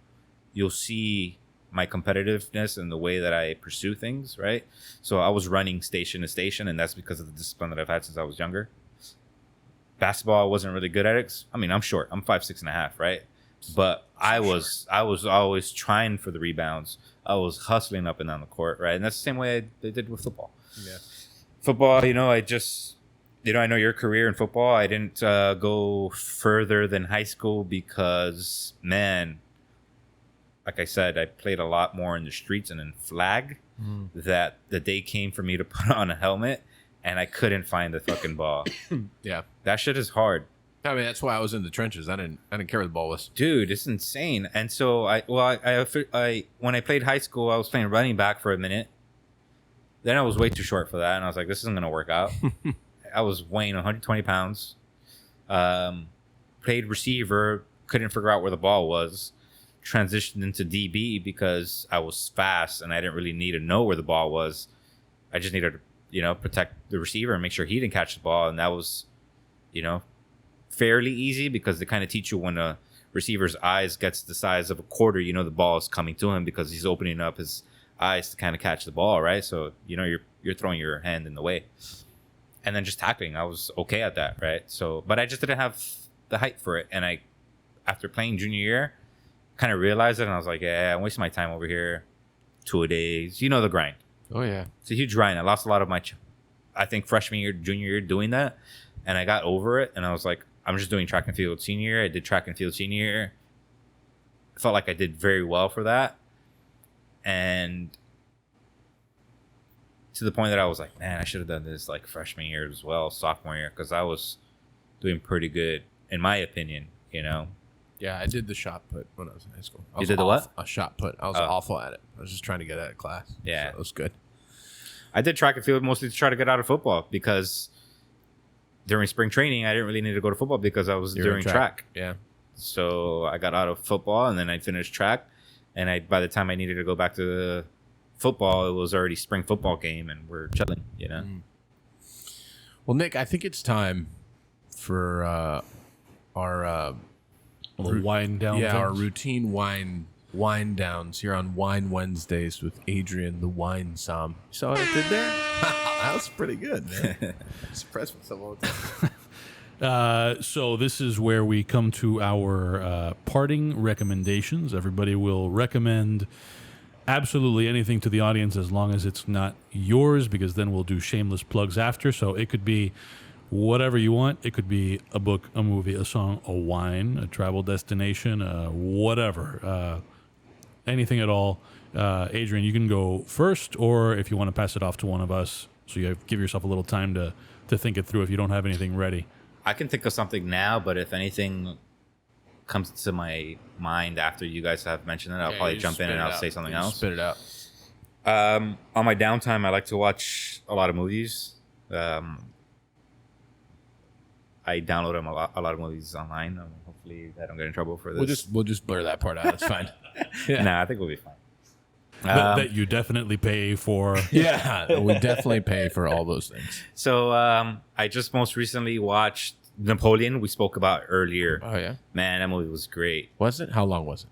you'll see my competitiveness in the way that I pursue things, right? So I was running station to station, and that's because of the discipline that I've had since I was younger. Basketball, I wasn't really good at it. I mean, I'm short. I'm 5'6.5", right? But I was always trying for the rebounds. I was hustling up and down the court, right? And that's the same way they did with football.
Yeah.
Football, I know your career in football. I didn't go further than high school because, man, like I said, I played a lot more in the streets and in flag. That the day came for me to put on a helmet, and I couldn't find the fucking ball.
Yeah.
That shit is hard.
I mean, that's why I was in the trenches. I didn't care where the ball was.
Dude, it's insane. And so I when I played high school, I was playing running back for a minute. Then I was way too short for that, and I was like, this isn't gonna work out. I was weighing 120 pounds. Played receiver, couldn't figure out where the ball was. Transitioned into DB because I was fast and I didn't really need to know where the ball was. I just needed to, protect the receiver and make sure he didn't catch the ball. And that was, fairly easy because they kind of teach you when a receiver's eyes gets the size of a quarter, the ball is coming to him because he's opening up his eyes to kind of catch the ball, right? So, you're throwing your hand in the way. And then just tackling, I was okay at that, right? So, but I just didn't have the height for it. And after playing junior year, kind of realized it, and I was like, yeah, I'm wasting my time over here. 2-a-days, the grind.
Oh, yeah.
It's a huge grind. I lost a lot of my, I think, freshman year, junior year doing that. And I got over it, and I was like, I'm just doing track and field senior year. I did track and field senior year. I felt like I did very well for that. And to the point that I was like, man, I should have done this like freshman year as well, sophomore year, because I was doing pretty good, in my opinion,
Yeah, I did the shot put when I was in high school.
You did the what?
A shot put. I was awful at it. I was just trying to get out of class.
Yeah.
So it was good.
I did track and field mostly to try to get out of football because during spring training, I didn't really need to go to football because I was during track.
Yeah.
So I got out of football and then I finished track. And by the time I needed to go back to football, it was already spring football game and we're chilling,
Well, Nick, I think it's time for our
wind down.
Yeah,
things.
our routine wine downs here on Wine Wednesdays with Adrian, the wine som. You saw what I did there? That was pretty good, man. Surprised myself all the time.
So this is where we come to our parting recommendations. Everybody will recommend absolutely anything to the audience as long as it's not yours, because then we'll do shameless plugs after. So it could be whatever you want. It could be a book, a movie, a song, a wine, a travel destination, whatever. Anything at all. Adrian, you can go first, or if you want to pass it off to one of us, so you give yourself a little time to think it through if you don't have anything ready.
I can think of something now, but if anything comes to my mind after you guys have mentioned it, I'll probably jump in and I'll say something else.
Spit it out.
On my downtime, I like to watch a lot of movies. I download them a lot of movies online. Hopefully, I don't get in trouble for this.
We'll just blur that part out. It's fine. Yeah.
Nah, I think we'll be fine.
That you definitely pay for.
Yeah, we definitely pay for all those things.
So I just most recently watched Napoleon. We spoke about earlier.
Oh yeah,
man, that movie was great.
Was it? How long was it?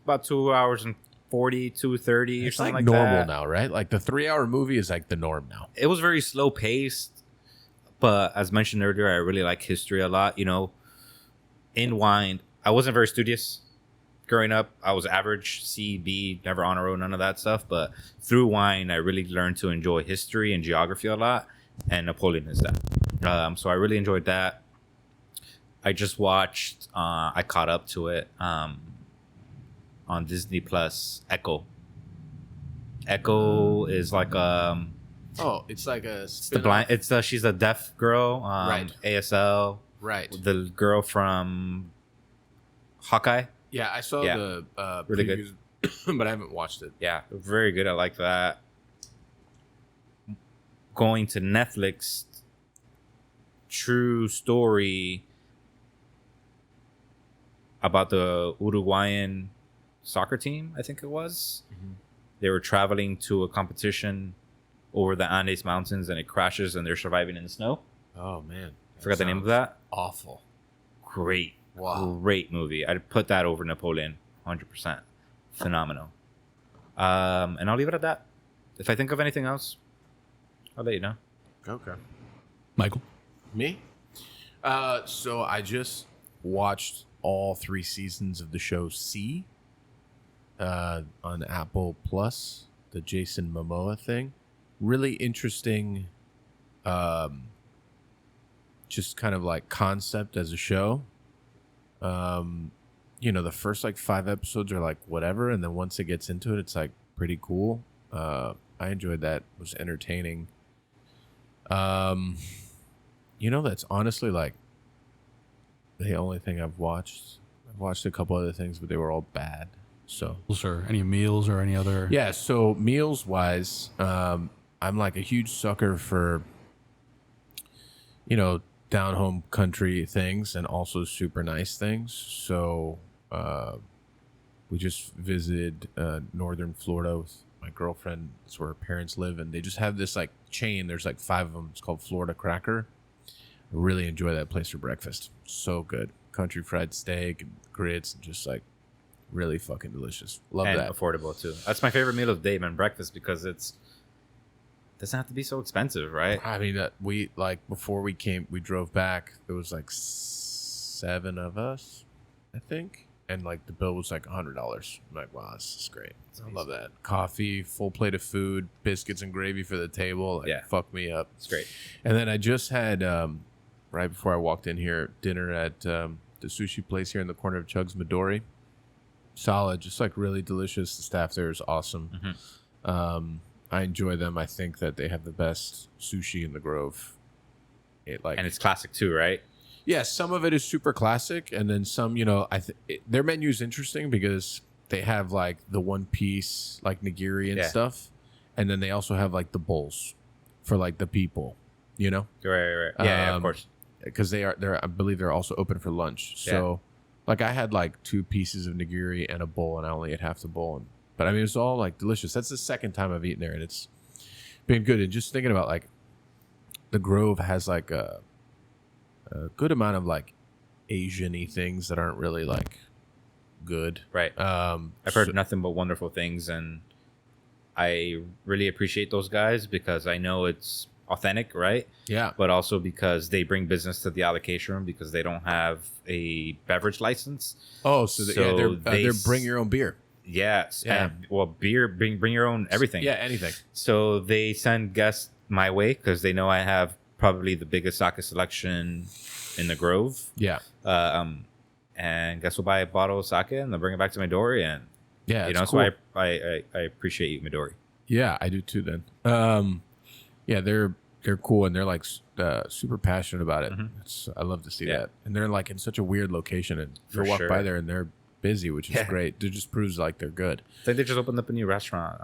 About 2 hours and 40, 2:30 or something like that.
Normal now, right? Like the 3-hour movie is like the norm now.
It was very slow paced, but as mentioned earlier, I really like history a lot. In wine, I wasn't very studious. Growing up, I was average, C, B, never honor roll, none of that stuff. But through wine, I really learned to enjoy history and geography a lot. And Napoleon is that. So I really enjoyed that. I just watched, I caught up to it on Disney Plus, Echo. Echo is like
it's like a
the blind. She's a deaf girl.
Right.
ASL.
Right.
The girl from Hawkeye.
Yeah, I saw the
really
previews, but I haven't watched it.
Yeah, very good. I like that. Going to Netflix, true story about the Uruguayan soccer team, I think it was. They were traveling to a competition over the Andes Mountains, and it crashes, and they're surviving in the snow.
Oh man,
Forgot the name of that.
Awful.
Great,
Wow.
great movie. I'd put that over Napoleon, 100%. Phenomenal. And I'll leave it at that. If I think of anything else, I'll let you know.
Okay.
Michael.
Me? So I just watched all 3 seasons of the show C on Apple Plus, the Jason Momoa thing. Really interesting, just kind of like concept as a show. The first like 5 episodes are like whatever, and then once it gets into it, it's like pretty cool. I enjoyed that. It was entertaining. That's honestly like the only thing I've watched. I've watched a couple other things, but they were all bad. So,
Or any meals or any other?
yeah. So meals wise, I'm like a huge sucker for, down home country things and also super nice things. So, we just visited northern Florida with my girlfriend. It's where her parents live, and they just have this like chain. There's like 5 of them. It's called Florida Cracker. I really enjoy that place for breakfast. So good. Country fried steak and grits, and just like really fucking delicious. Love
And
that.
affordable too. That's my favorite meal of the day, man. Breakfast, because it doesn't have to be so expensive, right?
I mean, we like before we drove back. There was like 7 of us, I think, and like the bill was like $100. I'm like, wow, this is great. I love that. Coffee, full plate of food, biscuits and gravy for the table. Like,
Yeah.
fuck me up.
It's great.
And then I just had right before I walked in here dinner at the sushi place here in the corner of Chugg's Midori. Solid, just like really delicious. The staff there is awesome. I enjoy them. I think that they have the best sushi in the Grove.
And it's classic too, right?
Yeah, some of it is super classic, and then some, their menu is interesting because they have like the one piece like nigiri and stuff, and then they also have like the bowls for like the people,
Right. Yeah, of course.
because I believe they're also open for lunch. So, like I had like 2 pieces of nigiri and a bowl, and I only ate half the bowl. But I mean, it's all like delicious. That's the second time I've eaten there, and it's been good. And just thinking about like the Grove has like a good amount of like Asian-y things that aren't really like good.
Right. I've heard nothing but wonderful things, and I really appreciate those guys because I know it's authentic, right?
Yeah.
But also because they bring business to the Allocation Room because they don't have a beverage license.
Oh, so they're
they
bring your own beer.
Yes.
Yeah.
And, beer, bring your own everything.
Yeah, anything.
So they send guests my way because they know I have probably the biggest sake selection in the Grove.
Yeah.
And guests will buy a bottle of sake and they'll bring it back to Midori. And,
Yeah. It's
so
cool.
I appreciate you, Midori.
Yeah, I do too. Then, yeah, they're cool, and they're like super passionate about it. I love to see that, and they're like in such a weird location, and you walk by there and they're busy, which is great. It just proves like they're good.
I think they just opened up a new restaurant.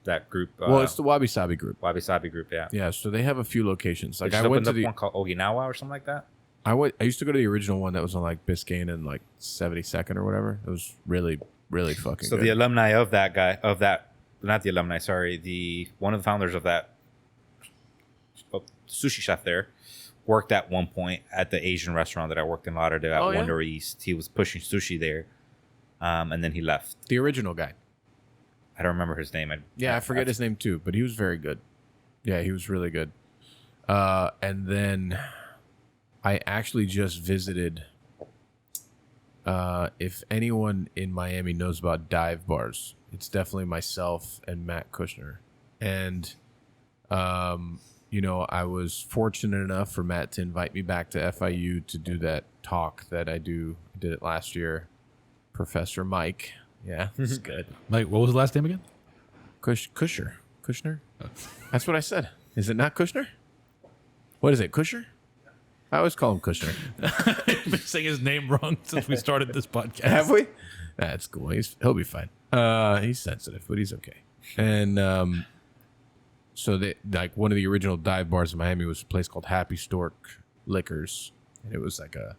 That group.
Well, it's the Wabi Sabi group.
Wabi Sabi group. Yeah.
Yeah, so they have a few locations. Like
They
I
just
went
opened
to
up one called Okinawa or something like that.
I used to go to the original one that was on like Biscayne and like 72nd or whatever. It was really, really fucking
So
good.
the alumni of that, not the alumni, sorry, one of the founders of that sushi chef there worked at one point at the Asian restaurant that I worked in Lauderdale at Wonder East. He was pushing sushi there, and then he left.
The original guy.
I don't remember his name.
I forget his name too, but he was very good. Yeah, he was really good. And then I actually just visited. If anyone in Miami knows about dive bars, it's definitely myself and Matt Kushner. And, I was fortunate enough for Matt to invite me back to FIU to do that talk that I did it last year. Professor Mike. Yeah, it's good.
Mike, what was the last name again?
Kushner? That's what I said. Is it not Kushner? What is it, Kushner? I always call him Kushner.
I've been saying his name wrong since we started this podcast.
Have we? That's cool. He'll be fine. He's sensitive, but he's okay. And so like one of the original dive bars in Miami was a place called Happy Stork Liquors, and it was like a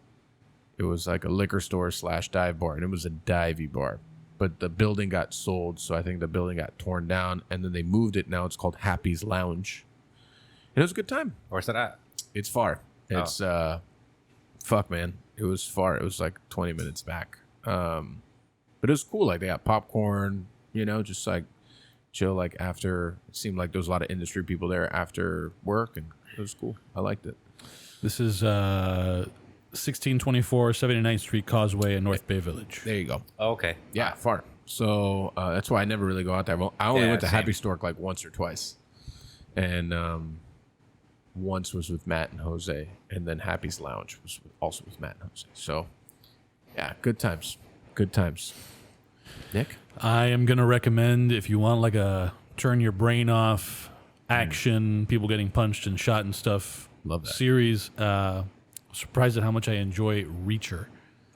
liquor store / dive bar, and it was a divey bar. but the building got sold. So I think the building got torn down, and then they moved it. Now it's called Happy's Lounge. And it was a good time.
Where's that at?
It's far. It's fuck, man. It was far. It was like 20 minutes back. But it was cool. Like they got popcorn, just like chill. Like after, it seemed like there was a lot of industry people there after work, and it was cool. I liked it.
This is 1624 79th Street Causeway in North Bay Village.
There you go.
Oh, okay.
Yeah, far. So that's why I never really go out there. Well, I only went to
same.
Happy Stork like once or twice, and once was with Matt and Jose, and then Happy's Lounge was also with Matt and Jose. So yeah, good times. Good times. Nick?
I am going to recommend, if you want like a turn your brain off action, people getting punched and shot and stuff.
Love that.
Series. Surprised at how much I enjoy Reacher.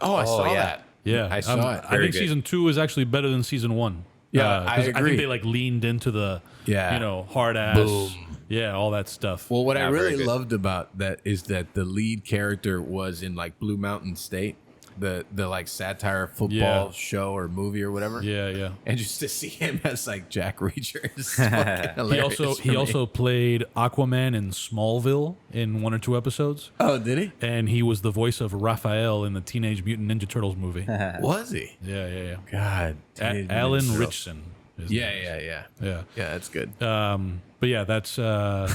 Oh, I saw
yeah.
that.
Yeah,
I saw it.
I
Very
think
good.
season 2 is actually better than season 1.
Yeah, I
'cause
agree.
think they like leaned into the,
Yeah.
hard ass,
Boom.
yeah, all that stuff.
Well, what I
Yeah, very
really
good.
loved about that is that the lead character was in like Blue Mountain State, the like satire football
Yeah.
show or movie or whatever.
Yeah, yeah.
And just to see him as like Jack Reacher is fucking hilarious.
He
for me.
also played Aquaman in Smallville in 1 or 2 episodes,
Oh, did he?
and he was the voice of Raphael in the Teenage Mutant Ninja Turtles movie. yeah,
Was he?
yeah.
God. Teenage
Alan
Mutant Ninja
Richson. is the
Yeah,
name.
yeah.
Yeah.
Yeah, that's good.
But yeah, that's the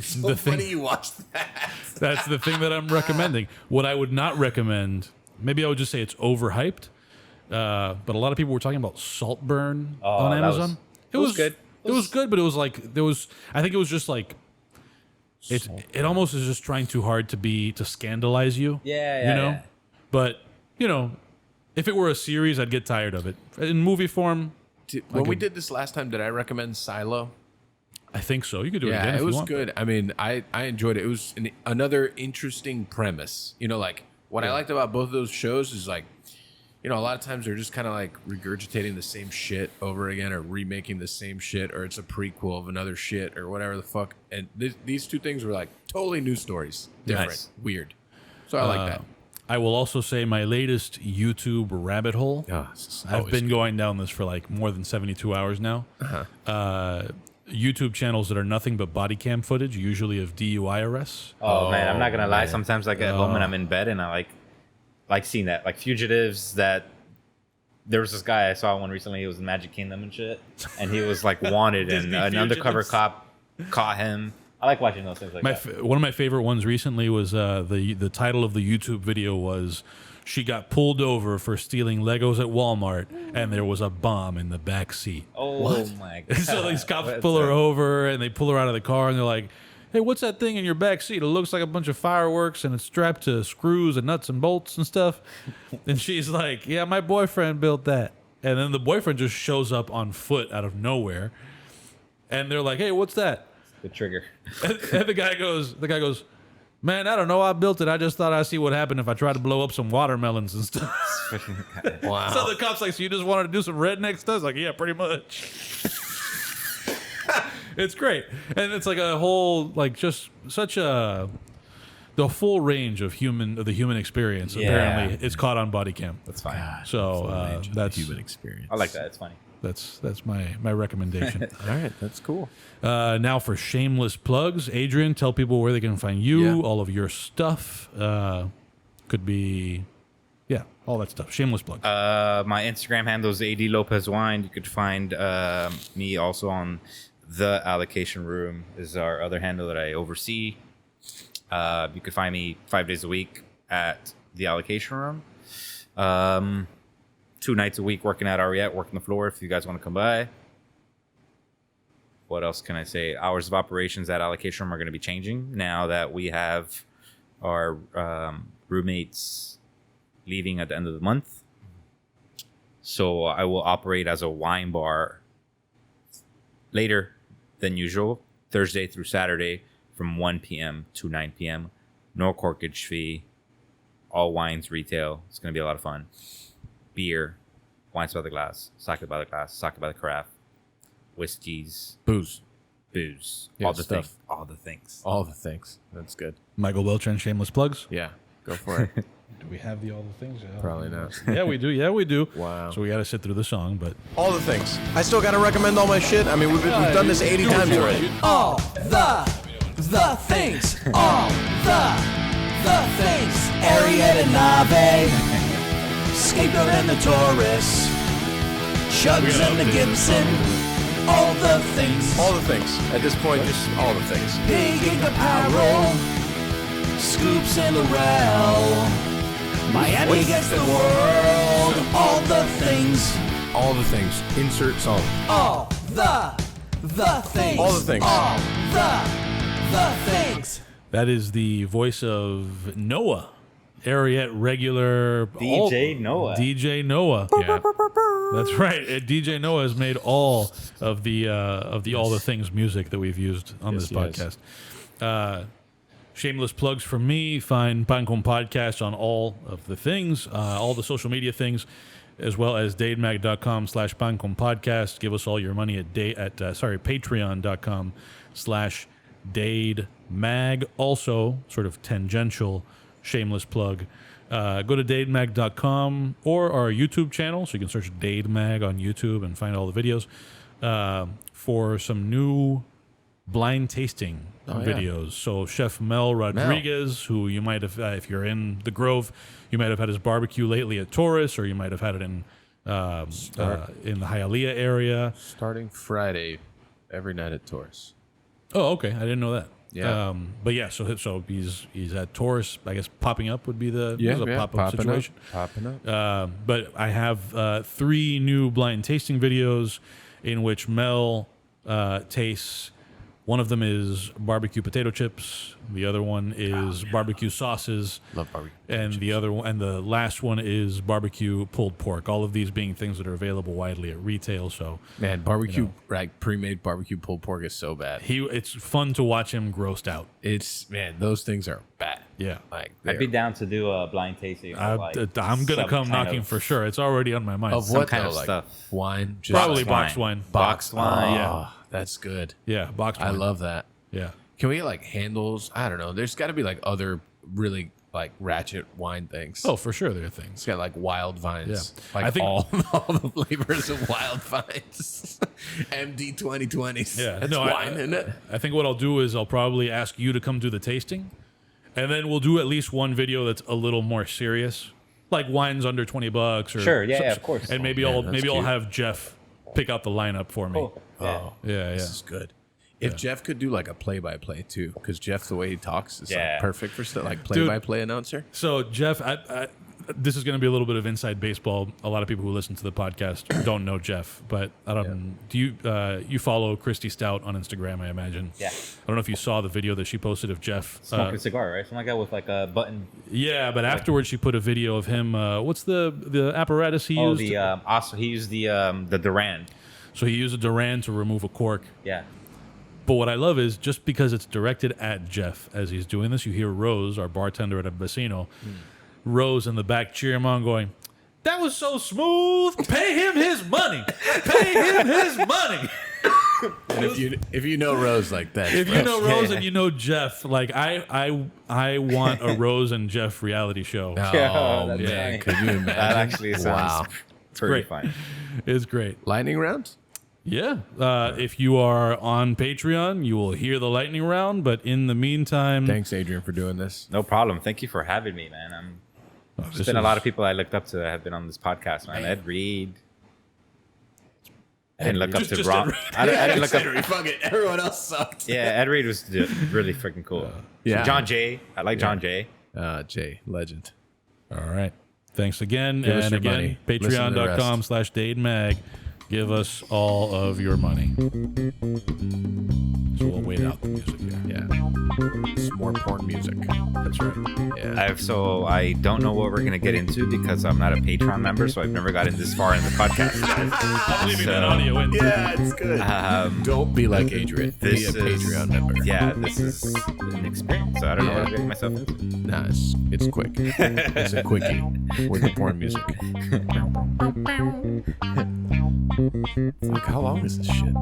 So
thing.
funny you watched that.
That's the thing that I'm recommending. What I would not recommend, maybe I would just say it's overhyped. But a lot of people were talking about Saltburn on
that was-
Amazon.
it was good.
It was good, but it was like I think it was just like it almost is just trying too hard to scandalize you.
Yeah,
you know.
yeah.
But if it were a series, I'd get tired of it. In movie form,
When we did this last time, did I recommend Silo?
I think so. You could do it again.
Yeah,
if
it
you
was
want.
good. I mean, I enjoyed it. It was another interesting premise. Like what I liked about both of those shows is like, a lot of times they're just kind of like regurgitating the same shit over again or remaking the same shit, or it's a prequel of another shit or whatever the fuck. And these two things were like totally new stories. Different.
Nice.
Weird. So I like that.
I will also say my latest YouTube rabbit hole. I've been going down this for like more than 72 hours now. YouTube channels that are nothing but body cam footage, usually of DUI arrests.
Oh, man, I'm not gonna lie. Sometimes I get home and I'm in bed and I like seeing that, like fugitives. That there was this guy I saw one recently. He was in Magic Kingdom and shit, and he was like wanted, and an undercover cop caught him. I like watching those things like that.
One of my favorite ones recently was the title of the YouTube video was "She got pulled over for stealing Legos at Walmart, and there was a bomb in the back seat."
Oh my god!
So these cops
That's
pull her over, and they pull her out of the car, and they're like, "Hey, what's that thing in your back seat? It looks like a bunch of fireworks, and it's strapped to screws and nuts and bolts and stuff." And she's like, "Yeah, my boyfriend built that." And then the boyfriend just shows up on foot out of nowhere, and they're like, "Hey, what's that?"
The trigger.
And the guy goes, "Man, I don't know. I built it. I just thought I'd see what happened if I tried to blow up some watermelons and stuff."
Wow.
So the cop's like, "So you just wanted to do some redneck stuff?" It's like, "Yeah, pretty much." It's great. And it's like a whole, like, just such the full range of the human experience.
Yeah.
Apparently it's caught on body cam.
That's fine.
So that's
human experience.
I like that. It's funny.
that's my recommendation.
All right, that's cool.
Now for shameless plugs, Adrian, tell people where they can find you,
Yeah.
all of your stuff. Could be, all that stuff. Shameless plug.
My Instagram handle is AD López Wine. You could find me also on the Allocation Room. Is our other handle that I oversee. You could find me 5 days a week at the Allocation Room. 2 nights a week working at Ariete, working the floor if you guys want to come by. What else can I say? Hours of operations at Allocation Room are going to be changing now that we have our roommates leaving at the end of the month. So I will operate as a wine bar later than usual, Thursday through Saturday from 1 p.m. to 9 p.m. No corkage fee. All wines retail. It's going to be a lot of fun. Beer, wines by the glass, sake by the glass, sake by the carafe, whiskeys,
Booze.
booze,
Yeah,
all the
stuff.
things. All the things.
All the things. That's good.
Michael Beltran, shameless plugs.
Yeah, go for it.
Do we have all the things? Yeah.
Probably not.
Yeah, we do. Yeah, we do.
Wow.
So we got to sit through the song, but
All the things. I still got to recommend all my shit. I mean, we've done this 80 times already.
All the things. All the things. Ariete Scapegoat and the Taurus. Chugs and the Gibson. All the things.
All the things. At this point, just all the things.
Big Ink Apparel. Scoops and Lorel. Miami against the world. All the things.
All the things. Insert song.
All the things.
All the things.
All the things.
that is the voice of Noah. Ariete regular
DJ Noah.
DJ Noah.
Yeah.
That's right. DJ Noah has made all of the all the things music that we've used on this podcast. Shameless plugs from me. Find Pancom Podcast on all of the things, all the social media things, as well as dademag.com/Pancom Podcast. Give us all your money at patreon.com/dademag. Also, sort of tangential shameless plug. Go to dademag.com or our YouTube channel, so you can search Dade Mag on YouTube and find all the videos for some new blind tasting videos. So Chef Mel Rodriguez, who you might have, if you're in the Grove, you might have had his barbecue lately at Taurus, or you might have had it in the Hialeah area.
Starting Friday, every night at Taurus.
Oh, okay. I didn't know that.
Yeah.
But yeah, so he's at Taurus. I guess popping up would be the pop-up
popping
situation.
Popping up.
But I have 3 new blind tasting videos in which Mel tastes. One of them is barbecue potato chips. The other one is barbecue sauces.
Love barbecue.
And the other one, and the last one is barbecue pulled pork. All of these being things that are available widely at retail. So
Man, barbecue, like pre-made barbecue pulled pork is so bad.
it's fun to watch him grossed out.
Those things are bad.
Yeah.
Like
I'd be down to do a blind tasting.
I'm gonna come knocking for sure. It's already on my mind.
Of
some
what
kind
though?
of
Like
stuff.
wine? Just
Probably boxed wine.
Boxed wine.
Yeah.
That's good.
Yeah, boxed wine.
I love that.
Yeah.
Can we get like handles? I don't know. There's got to be like other really like ratchet wine things.
Oh, for sure there are
It's
things.
got like wild vines.
Yeah.
Like
I think-
all the flavors of wild vines. MD 2020s.
Yeah.
That's
no,
wine, isn't it?
I think what I'll do is I'll probably ask you to come do the tasting, and then we'll do at least one video that's a little more serious, like wines under $20 or
Sure, yeah, of course.
And maybe
man,
I'll
that's cute.
have Jeff pick out the lineup for me.
Cool.
Oh,
Yeah,
this is good. If Jeff could do like a play-by-play too, because Jeff, the way he talks is
Yeah.
like perfect for stuff like play-by-play announcer.
So Jeff, this is going to be a little bit of inside baseball. A lot of people who listen to the podcast don't know Jeff, but I don't. Do you? You follow Christy Stout on Instagram, I imagine.
Yeah.
I don't know if you saw the video that she posted of Jeff
Smoking a cigar, right? Something like that with like a button.
Yeah, but afterwards she put a video of him. What's the apparatus he used?
Also he used the Durand.
So he used a Durand to remove a cork.
Yeah.
But what I love is just because it's directed at Jeff as he's doing this, you hear Rose, our bartender at a Vecino, Rose in the back cheer him on, going, "That was so smooth. Pay him his money. Pay him his money."
And if you know Rose like that,
If you know Rose and you know Jeff, like I want a Rose and Jeff reality show.
oh
that's
man,
nice.
could you imagine?
That actually sounds
wow.
pretty
great.
fun.
It's great.
Lightning rounds.
Yeah. If you are on Patreon, you will hear the lightning round. But in the meantime,
Thanks, Adrian, for doing this.
No problem. Thank you for having me, man. There's
this
been a
is-
lot of people I looked up to that have been on this podcast, man. Ed Reed. I didn't look up to
Just
Ron.
Ed Reed.
I didn't look up.
Fuck it. Everyone else sucked.
Yeah, Ed Reed was really freaking cool.
Yeah.
John Jay. I like John Jay.
Jay, legend.
All right. Thanks again.
Give us
And
your
again,
money. Listen to the
patreon.com/DadeMag. Give us all of your money. So we'll wait out the music here.
Yeah. It's more porn music.
That's right.
Yeah.
I don't know what we're gonna get into because I'm not a Patreon member, so I've never gotten this far in the podcast.
I'm leaving that
So,
audio in.
Yeah, it's good. Don't be like Adrian. Be
This
a Patreon member.
Yeah, this is an experience. So I don't know what I'm getting myself into.
Nah, it's quick. It's a quickie with the porn music. Fuck, how long is this shit?